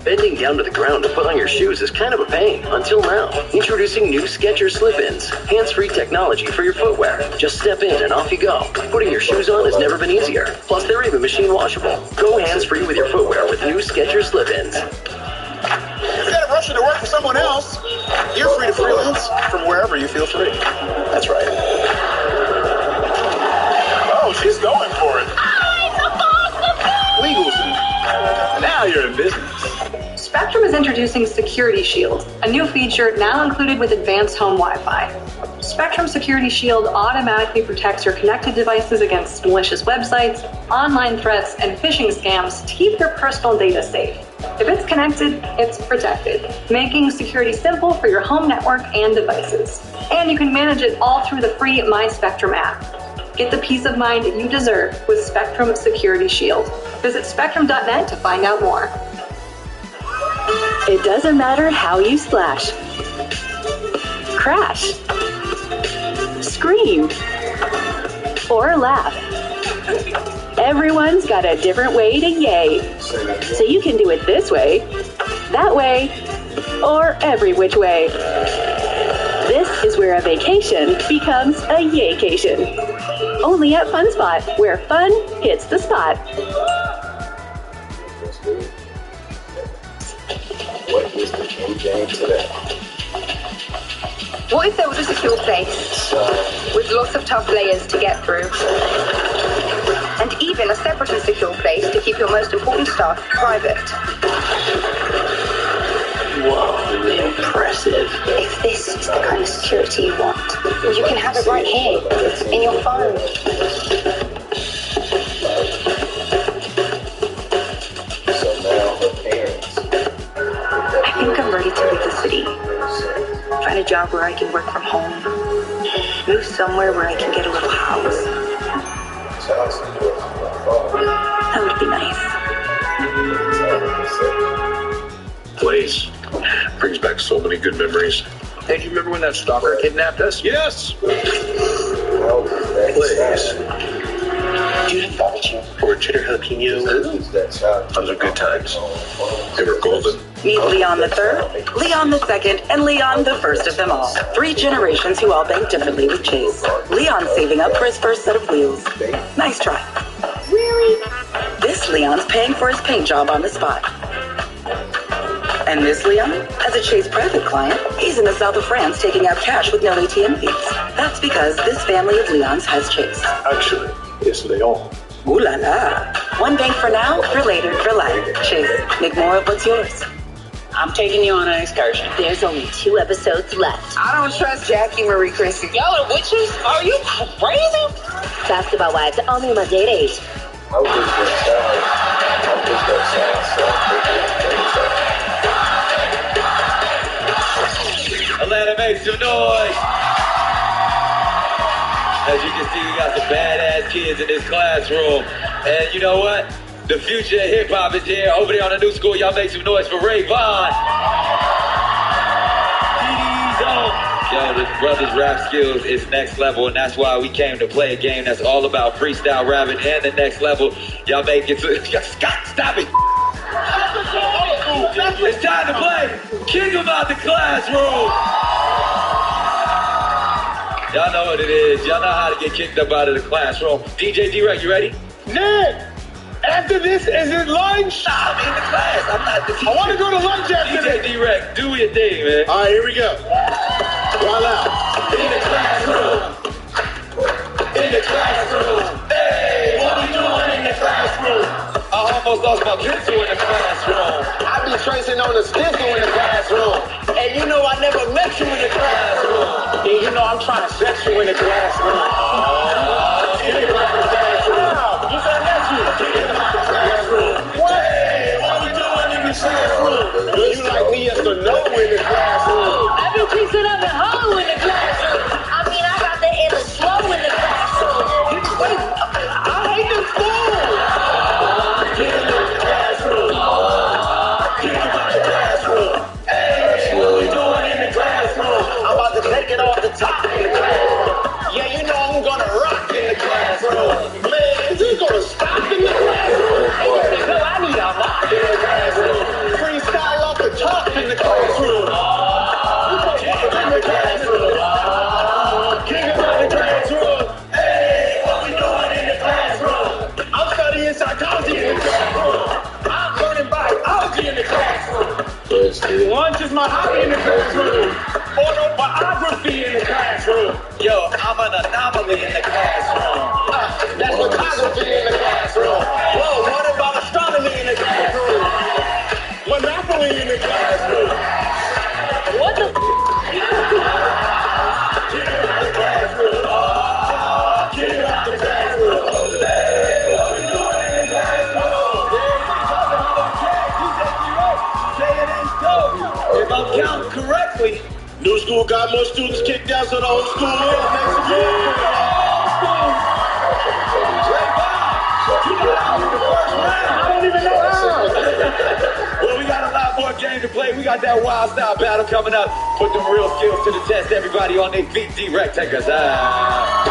Bending down to the ground to put on your shoes is kind of a pain. Until now. Introducing new Skechers Slip-ins. Hands-free technology for your footwear. Just step in and off you go. Putting your shoes on has never been easier. Plus, they're even machine washable. Go hands-free with your footwear with new Skechers Slip-ins. Instead of rushing to work for someone else, you're free to freelance from wherever you feel free. That's right. Oh, she's going for it. Legals. Now you're in business. Spectrum is introducing Security Shield, a new feature now included with advanced home Wi-Fi. Spectrum Security Shield automatically protects your connected devices against malicious websites, online threats, and phishing scams to keep your personal data safe. If it's connected, it's protected, making security simple for your home network and devices. And you can manage it all through the free My Spectrum app. Get the peace of mind you deserve with Spectrum Security Shield. Visit spectrum.net to find out more. It doesn't matter how you splash, crash, scream, or laugh. Everyone's got a different way to yay. So you can do it this way, that way, or every which way. This is where a vacation becomes a yaycation. Only at Fun Spot, where fun hits the spot. What is the King James today? What if there was a secure place with lots of tough layers to get through? And even a separate and secure place to keep your most important stuff private. Whoa, impressive. If this is the kind of security you want, well, you can have it right here, in your phone. So now her parents. I think I'm ready to leave the city. Find a job where I can work from home. Move somewhere where I can get a little house. That would be nice. Place. Brings back so many good memories. Hey, do you remember when that stalker kidnapped us? Yes! Please. Or jitter hooking you. Those are good times. They were golden. Meet Leon the Third, Leon the Second, and Leon the First of them all. 3 generations who all bank differently with Chase. Leon saving up for his first set of wheels. Nice try. Really? This Leon's paying for his paint job on the spot. And this Leon, as a Chase private client, he's in the south of France taking out cash with no ATM fees. That's because this family of Leons has Chase. Actually, it's Leon. Ooh la la. One bank for now, for later, for life. Chase, make more of what's yours. I'm taking you on an excursion. There's only 2 episodes left. I don't trust Jackie Marie Christie. Yo, the witches? Are you crazy? Basketball wives only on my date age. I wish that Atlanta, make some noise. As you can see, we got some badass kids in this classroom. And you know what? The future of hip-hop is here. Over there on the new school, y'all make some noise for Ray Vaughn. Yo, this brother's rap skills is next level, and that's why we came to play a game that's all about freestyle rapping and the next level. Y'all make it to... Scott, stop it! It's time to play Kick 'em out the classroom! Y'all know what it is. Y'all know how to get kicked up out of the classroom. DJ D-Rec, you ready? Nick! After this, is it lunch? Nah, I'm in the class. I'm not the teacher. I want to go to lunch after DJ D-Rec, do your thing, man. All right, here we go. Wild out. In the classroom. In the classroom. Hey, what we doing in the classroom? I almost lost my pencil in the classroom. I be tracing on the stencil in the classroom. sex you in the classroom. And you know I'm trying to sex you in the classroom. You said that's you. What? What we doing in the classroom? You like me yes or no in the classroom? I've been fixing up the hoe in the classroom. I mean, I got the in the slow in the classroom. I hate this fool. Get in the classroom. Get in the classroom. Hey, what we doing in the classroom? I'm about to take it off the top in the classroom. Yeah, you know I'm gonna rock in the classroom. Man, is he gonna stop in the classroom? No, I need a rock in the classroom. Freestyle off the top in the classroom. Get in the classroom. Get in the classroom. Hey, what we doing in the classroom? I'm studying psychology in the classroom. I'm learning biology in the classroom. Lunch is my hobby in the classroom. Autobiography in the classroom. Yo, I'm an anomaly in the classroom. That's photography in the classroom. Whoa, what about astronomy in the classroom? Monopoly in the classroom. What the Get out the classroom. Get out the classroom. If I'm counting correctly, New school got more students kicked out, so the old school will makes a move. I don't even know how. Well, we got a lot more games to play. We got that wild style battle coming up. Put them real skills to the test. Everybody on their feet. D-Rec, take us out.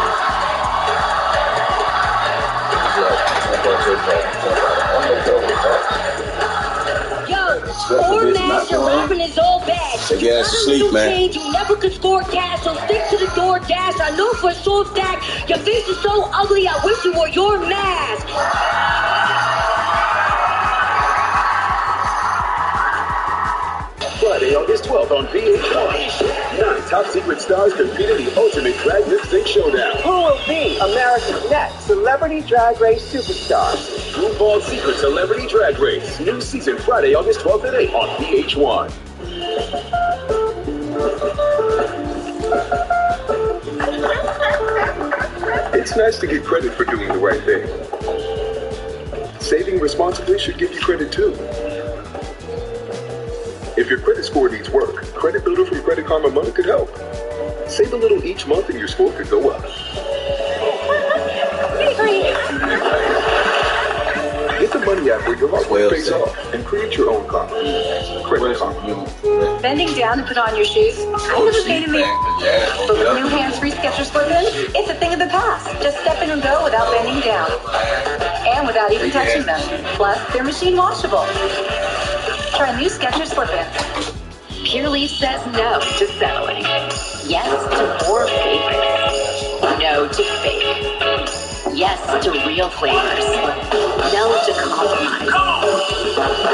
Or master rapping is all bad. Take your ass to sleep, man. Change, you never could score cash, so stick to the door dash. I know for a sure fact, your face is so ugly, I wish you wore your mask. Friday, August 12th on VH1. 9 top secret stars compete in the ultimate drag lip sync showdown. Who will be America's next Celebrity Drag Race superstar? RuPaul's Secret Celebrity Drag Race. New season Friday, August 12th at 8 on VH1. It's nice to get credit for doing the right thing. Saving responsibly should give you credit too. If your credit score needs work, Credit Builder from Credit Karma Money could help. Save a little each month and your score could go up. Get the money app where your hard work pays off and create your own karma. Credit Karma. Bending down to put on your shoes, kind of a pain in the but with new hands-free Skechers slip-in, it's a thing of the past. Just step in and go without bending down. And without even touching them. Plus, they're machine washable. Try new Skechers slip-in. Pure Leaf says no to settling. Yes to more favorites. No to fake. Yes to real flavors. No to compromise.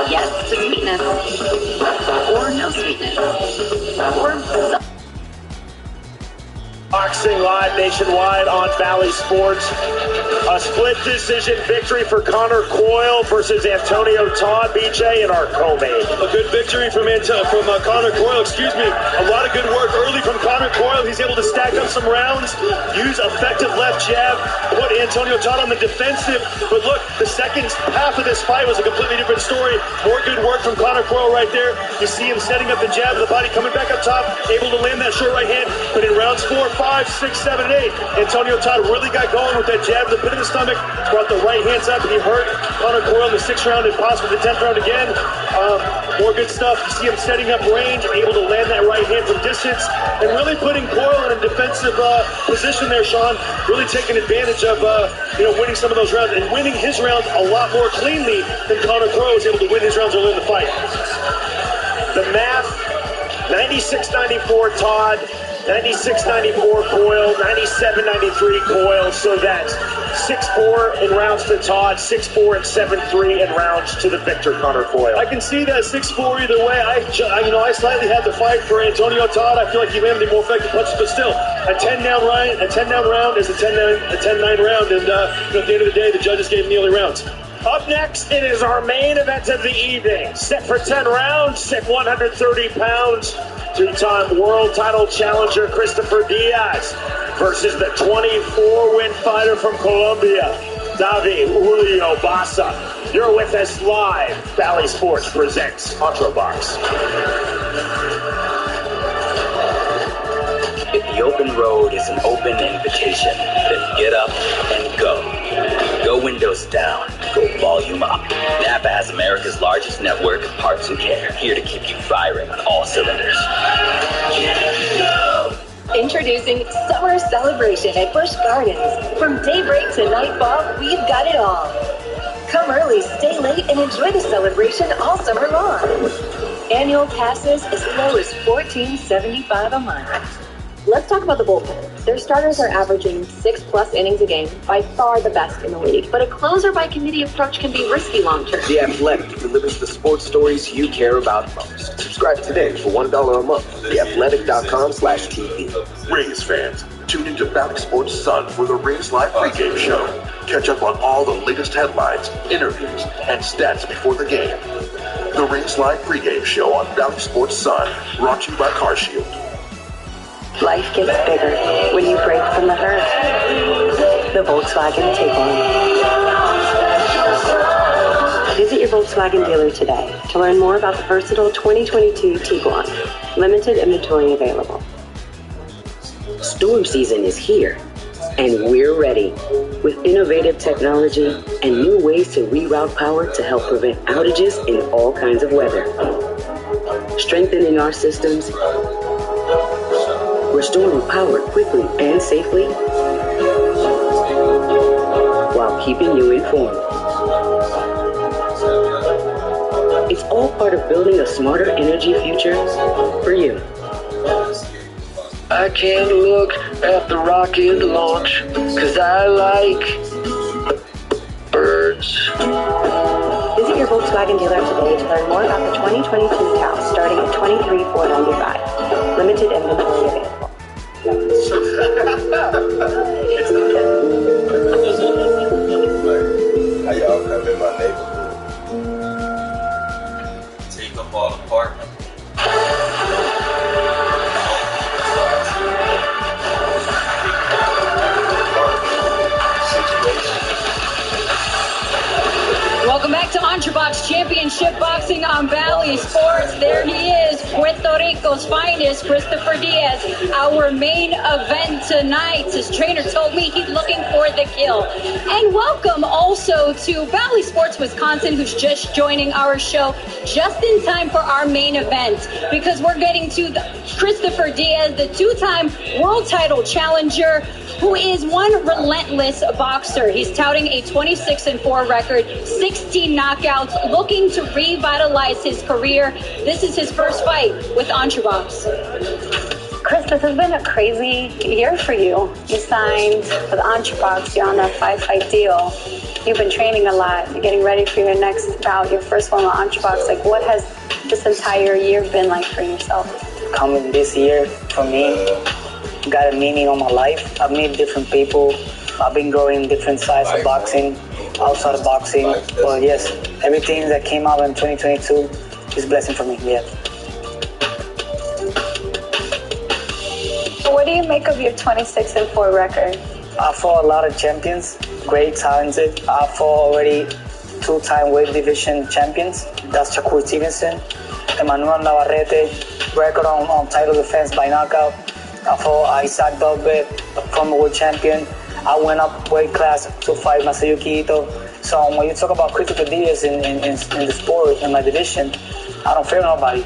Yes to sweetness. Or no sweetness. Or Boxing live nationwide on Valley Sports. A split decision victory for Connor Coyle versus Antonio Todd, BJ, and our co-main. A good victory from Connor Coyle, A lot of good work early from Connor Coyle. He's able to stack up some rounds, use effective left jab, put Antonio Todd on the defensive. But look, the second half of this fight was a completely different story. More good work from Connor Coyle right there. You see him setting up the jab of the body, coming back up top, able to land that short right hand. But in rounds 4, 5, 6, 7, and 8, Antonio Todd really got going with that jab to the pit of the stomach, brought the right hands up, and he hurt Connor Coyle in the 6th round and possibly the 10th round again. More good stuff. You see him setting up range, able to land that right hand from distance, and really putting Coyle in a defensive position there, Sean. Really taking advantage of winning some of those rounds and winning his rounds a lot more cleanly than Connor Coyle was able to win his rounds early in the fight. The math: 96-94 Todd, 96-94 Coyle, 97-93 Coyle, so that's 6-4 in rounds to Todd, 6-4 and 7-3 in rounds to the victor, Connor Coyle. I can see that 6-4 either way. I slightly had the fight for Antonio Todd. I feel like he landed more effective punches, but still, a 10-down round is a 10-9 round, and at the end of the day, the judges gave him the early rounds. Up next, it is our main event of the evening. Set for 10 rounds, set 130 pounds. Two-time world title challenger Christopher Diaz versus the 24-win fighter from Colombia, Davi Julio Bassa. You're with us live. Bally Sports presents Ultrabox. If the open road is an open invitation, then get up and go. Go windows down, go volume up. Napa has America's largest network of parts and care, here to keep you firing on all cylinders. Introducing Summer Celebration at Busch Gardens. From daybreak to nightfall, we've got it all. Come early, stay late, and enjoy the celebration all summer long. Annual passes as low as $14.75 a month. Let's talk about the bullpen. Their starters are averaging 6+ innings a game, by far the best in the league. But a closer by committee approach can be risky long-term. The Athletic delivers the sports stories you care about most. Subscribe today for $1 a month. TheAthletic.com/TV. Rays fans, tune into Bally Sports Sun for the Rays Live pregame show. Catch up on all the latest headlines, interviews, and stats before the game. The Rays Live pregame show on Bally Sports Sun, brought to you by CarShield. Life gets bigger when you break from the herd. The Volkswagen Tiguan. Visit your Volkswagen dealer today to learn more about the versatile 2022 Tiguan. Limited inventory available. Storm season is here, and we're ready. With innovative technology and new ways to reroute power to help prevent outages in all kinds of weather. Strengthening our systems, restoring power quickly and safely, while keeping you informed. It's all part of building a smarter energy future for you. I can't look at the rocket launch, 'cause I like birds. Visit your Volkswagen dealer today to learn more about the 2022 Taos, starting at $23,495. Limited inventory available. How y'all come in my neighborhood? Take up all the parking. Welcome back to Ultrabox Championship Boxing on Bally Sports. There he is, Puerto Rico's finest, Christopher Diaz. Our main event tonight. His trainer told me he's looking for the kill. And welcome also to Bally Sports Wisconsin, who's just joining our show just in time for our main event, because we're getting to Christopher Diaz, the two-time world title challenger, who is one relentless boxer. He's touting a 26-4 record, 16 knockouts, looking to revitalize his career. This is his first fight with Ultrabox. Chris, this has been a crazy year for you. You signed with Ultrabox. You're on a 5-fight deal. You've been training a lot. You're getting ready for your next bout, your first one with Ultrabox. Like, what has this entire year been like for yourself? Coming this year, for me, got a meaning on my life. I've met different people. I've been growing different sides of boxing, outside of boxing. But yes, everything that came out in 2022 is a blessing for me, yeah. What do you make of your 26-4 record? I fought a lot of champions, great, talented. I fought already 2-time weight division champions. That's Shakur Stevenson, Emmanuel Navarrete, record on title defense by knockout. I fought Isaac Belbet, a former world champion. I went up weight class to fight Masayuki Ito. So when you talk about Christopher Diaz in the sport, in my division, I don't fear nobody.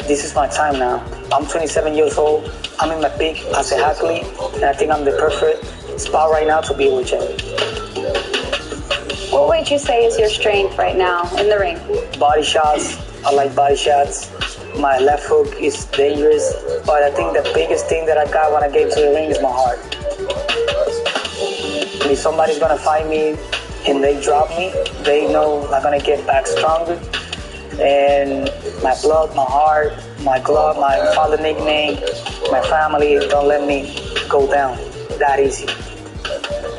This is my time now. I'm 27 years old. I'm in my peak as a athlete, and I think I'm the perfect spot right now to be a world champion. What would you say is your strength right now in the ring? Body shots. I like body shots. My left hook is dangerous, but I think the biggest thing that I got when I get to the ring is my heart. If somebody's gonna fight me and they drop me, they know I'm gonna get back stronger. And my blood, my heart, my glove, my father nickname, my family don't let me go down that easy.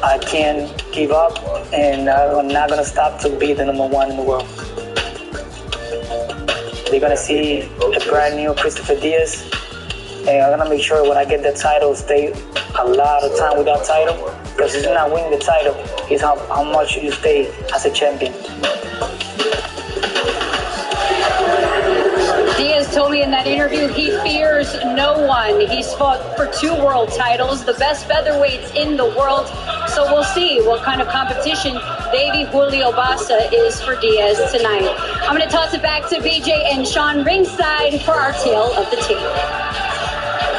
I can't give up, and I'm not going to stop to be the #1 in the world. They're going to see a brand new Christopher Diaz, and I'm going to make sure when I get the title, stay a lot of time with that title, because it's not winning the title, it's how much you stay as a champion. Diaz told me in that interview he fears no one. He's fought for 2 world titles, the best featherweights in the world. So we'll see what kind of competition Davey Julio Bassa is for Diaz tonight. I'm going to toss it back to BJ and Sean ringside for our tale of the tape.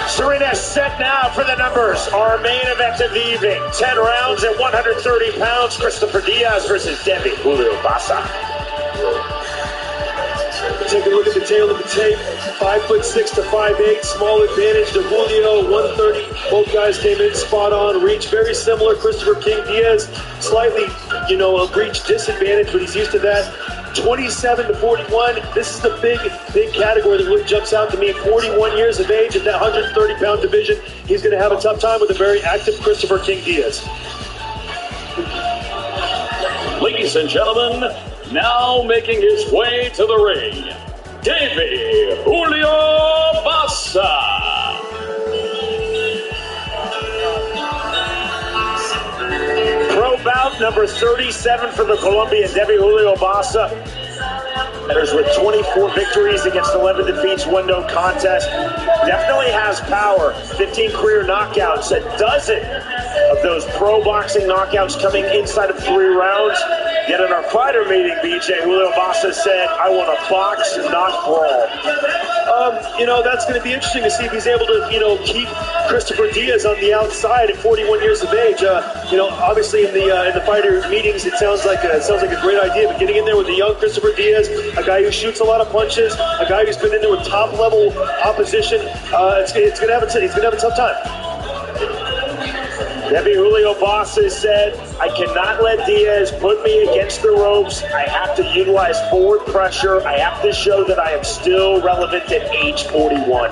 Serena set now for the numbers. Our main event of the evening. 10 rounds at 130 pounds. Christopher Diaz versus Davey Julio Bassa. Take a look at the tail of the tape. 5'6" to 5'8", small advantage to Julio, 130. Both guys came in spot on, reach very similar. Christopher King Diaz, slightly, a reach disadvantage, but he's used to that. 27 to 41. This is the big category that really jumps out to me. 41 years of age at that 130-pound division. He's going to have a tough time with a very active Christopher King Diaz. Ladies and gentlemen, now making his way to the ring, Davey Julio Bassa. Pro bout number 37 for the Colombian, Davey Julio Bassa. Enters with 24 victories against 11 defeats, 1 no contest. Definitely has power. 15 career knockouts, a dozen of those pro boxing knockouts coming inside of 3 rounds. Yet in our fighter meeting, BJ, Julio Bassa said, I want to box, not brawl. That's going to be interesting to see if he's able to, keep Christopher Diaz on the outside at 41 years of age. Obviously in the fighter meetings, it sounds like a great idea, but getting in there with the young Christopher Diaz, a guy who shoots a lot of punches, a guy who's been in there with top level opposition, he's going to have a tough time. Davey Julio Bassa said, I cannot let Diaz put me against the ropes. I have to utilize forward pressure. I have to show that I am still relevant at age 41.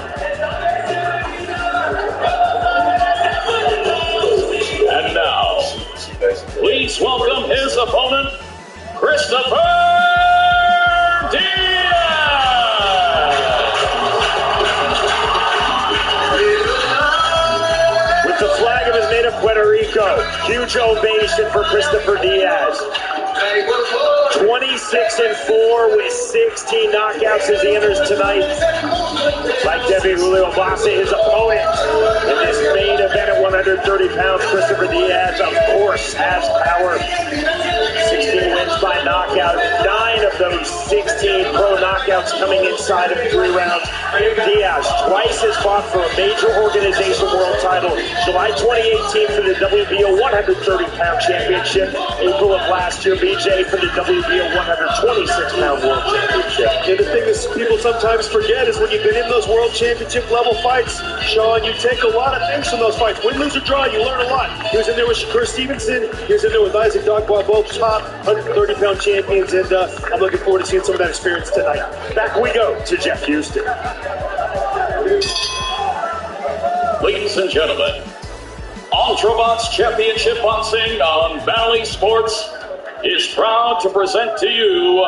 And now, please welcome his opponent, Christopher Diaz. With the flag of his native Puerto Rico, huge ovation for Christopher Diaz. 26-4 with 16 knockouts as he enters tonight. Like Davey Julio Bassa, his opponent in this main event at 130 pounds, Christopher Diaz, of course, has power. 16 wins by knockout. 9 of those 16 pro knockouts coming inside of 3 rounds. Diaz twice has fought for a major organization world title. July 2018 for the WBO 130-pound championship. April of last year, BJ, for the WBO 126-pound world championship. And the thing is, people sometimes forget is when you've been in those world championship level fights, Sean, you take a lot of things from those fights. Win, lose, or draw, you learn a lot. He was in there with Shakur Stevenson. He was in there with Isaac Dogboy, both top 130-pound champions, and I'm looking forward to seeing some of that experience tonight. Back we go to Jeff Houston. Ladies and gentlemen, Ultrabox Championship Boxing on Bally Sports is proud to present to you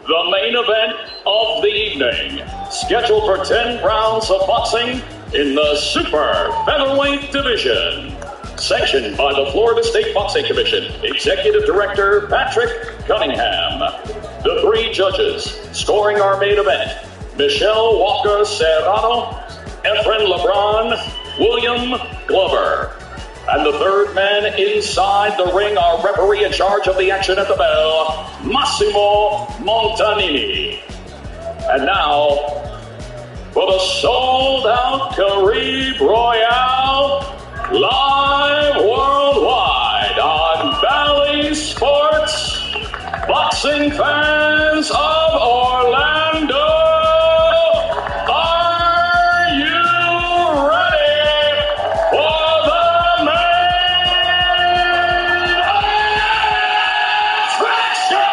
the main event of the evening, scheduled for 10 rounds of boxing in the super featherweight division. Sanctioned by the Florida State Boxing Commission, Executive Director Patrick Cunningham. The 3 judges scoring our main event, Michelle Walker Serrano, Efren LeBron, William Glover. And the third man inside the ring, our referee in charge of the action at the bell, Massimo Montanini. And now, for the sold-out Caribe Royale, live worldwide on Bally Sports, boxing fans of Orlando, are you ready for the main attraction?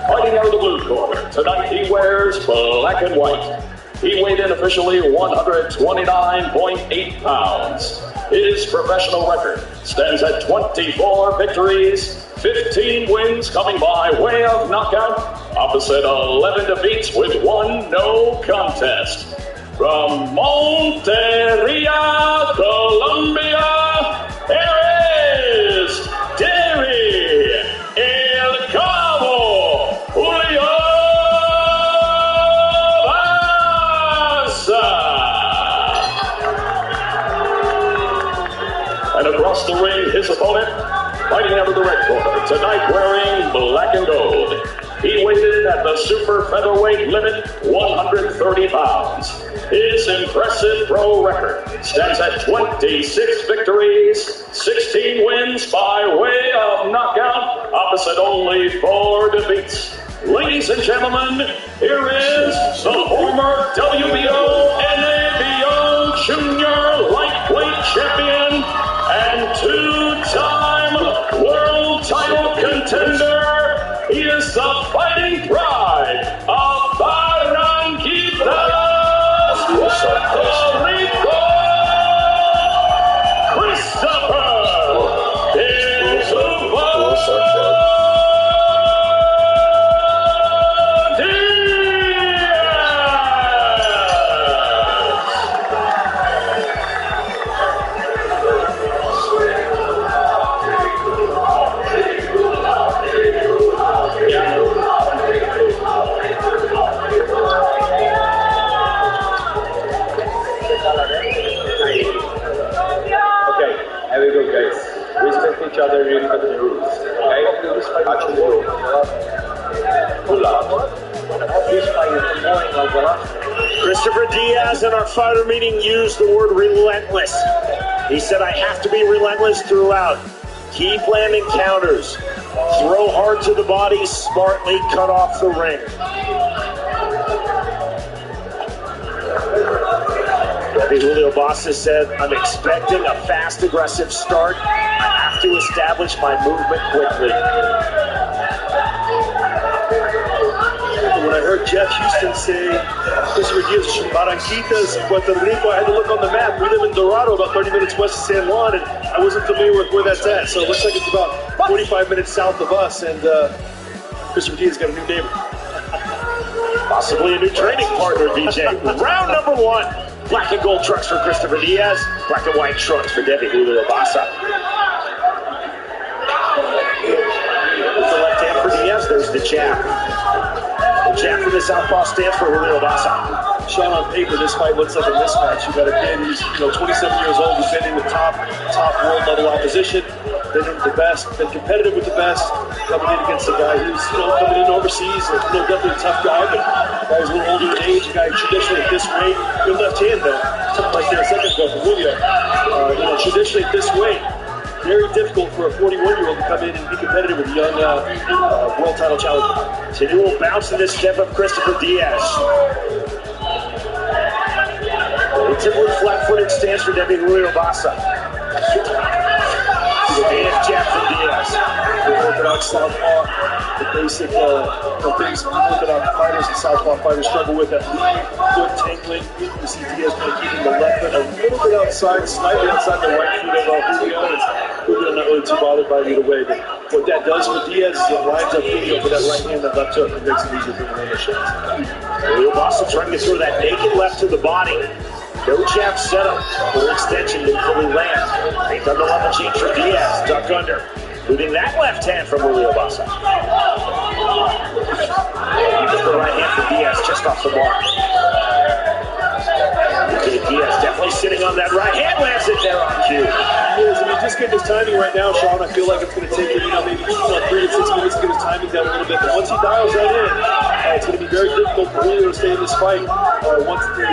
Fighting out of the blue corner, tonight he wears black and white. He weighed in officially 129.8 pounds. His professional record stands at 24 victories, 15 wins coming by way of knockout, opposite 11 defeats with 1 no contest. From Monteria, Colombia, here is Davey El Cabo Julio Bassa. And across the ring, his opponent, fighting out of the red corner, tonight wearing black and gold. He weighed in at the super featherweight limit, 130 pounds. His impressive pro record stands at 26 victories, 16 wins by way of knockout, opposite only 4 defeats. Ladies and gentlemen, here is the former WBO, NABO Junior Lightweight Champion and 2-time world title contender. He is the fighting pride of Barranquilla, Puerto Rico, Christopher each other really for the rules. Okay? Actually, good luck. Christopher Diaz in our fighter meeting used the word relentless. He said, I have to be relentless throughout. Keep landing counters. Throw hard to the body, smartly cut off the ring. Julio Bassa said, I'm expecting a fast, aggressive start. I have to establish my movement quickly. When I heard Jeff Houston say Christopher Diaz from Barranquitas, Puerto Rico, I had to look on the map. We live in Dorado, about 30 minutes west of San Juan, and I wasn't familiar with where that's at. So it looks like it's about 45 minutes south of us, and Christopher Diaz got a new neighbor. Possibly a new training partner, BJ. Round number 1. Black and gold trucks for Christopher Diaz. Black and white trucks for Debbie Julio Bassa. With the left hand for Diaz, there's the jab. The jab from the southpaw stands for Julio Bassa. Sean, on paper, this fight looks like a mismatch. You got a kid who's 27 years old, who's been in the top world level opposition, been in the best, been competitive with the best, coming in against a guy who's coming in overseas, definitely a tough guy, but a guy who's a little older in age, a guy traditionally at this weight, good left hand though, something like that a second ago for Julio. Traditionally at this weight, very difficult for a 41-year-old to come in and be competitive with a young world title challenger. Continual bounce in this step of Christopher Diaz. Relatively flat-footed stance for Debbie Julio Bassa. And jab from Diaz. We're orthodox southpaw, the basic things orthodox fighters and southpaw fighters struggle with, that lead foot tangling. You see Diaz kind of keeping the left foot a little bit outside, slightly outside the right foot of Julio. Julio not really too bothered by it either way, but what that does for Diaz is it lines up Julio for that right hand, that left hook, and makes it easier for him to land the shots. Julio Bassa trying to throw that naked left to the body. No jab setup. Full extension didn't fully land. Ain't on the level change for Diaz. Duck under. Moving that left hand from Julio Bassa. Even the right hand for Diaz just off the mark. Okay, Diaz definitely sitting on that right hand. Lands it there on cue. Yes, just getting his timing right now, Sean. I feel like it's going to take him, maybe 3 to 6 minutes to get his timing down a little bit. But once he dials that in, it's going to be very difficult for Julio to stay in this fight. Once the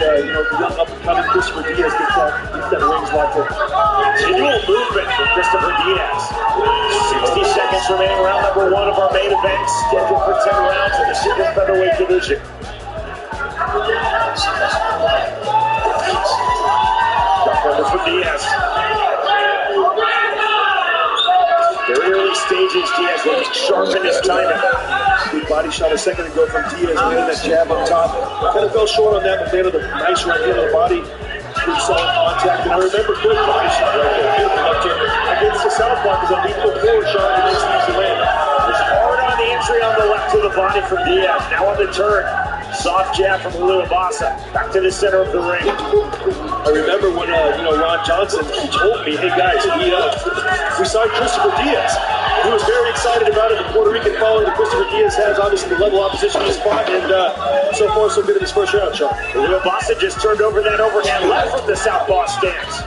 young up-and-coming Christopher Diaz gets that range locked in. Continual movement from Christopher Diaz. 60 seconds remaining, round number 1 of our main event, scheduled for 10 rounds in the super featherweight division. Duck under from Diaz. Very early stages. Diaz looks sharp in his timing. Good body shot a second ago from Diaz, landing that jab up top. Kind of fell short on that, but landed a nice right hand on the body. Good solid contact. And I remember good body shot right there. Beautiful left hand against the southpaw because on equal forward shot, it makes it easy land. It's hard on the entry on the left to the body from Diaz. Now on the turn. Soft jab from Julio Bassa. Back to the center of the ring. I remember when Ron Johnson told me, hey guys, we signed Christopher Diaz. He was very excited about it. The Puerto Rican following that Christopher Diaz has, obviously the level opposition in his spot, and so far so good in his first round, Sean. Julio Bassa just turned over that overhand left from the southpaw stance.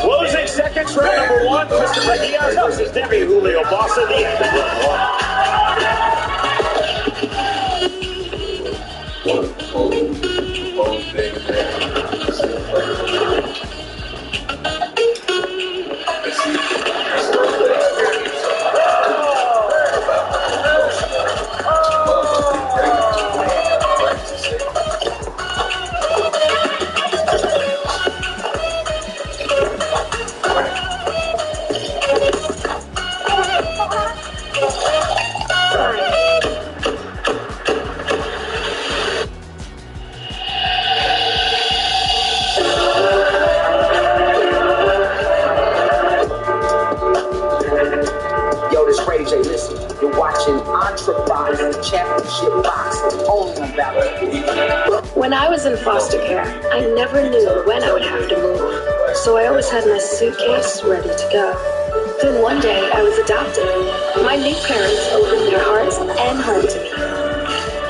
Closing seconds, round number one. Christopher Diaz versus Demi Julio Bassa, the end of round one. When I was in foster care, I never knew when I would have to move, so I always had my suitcase ready to go. Then one day, I was adopted. My new parents opened their hearts and home to me.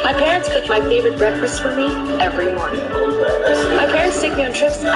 My parents cook my favorite breakfast for me every morning. My parents take me on trips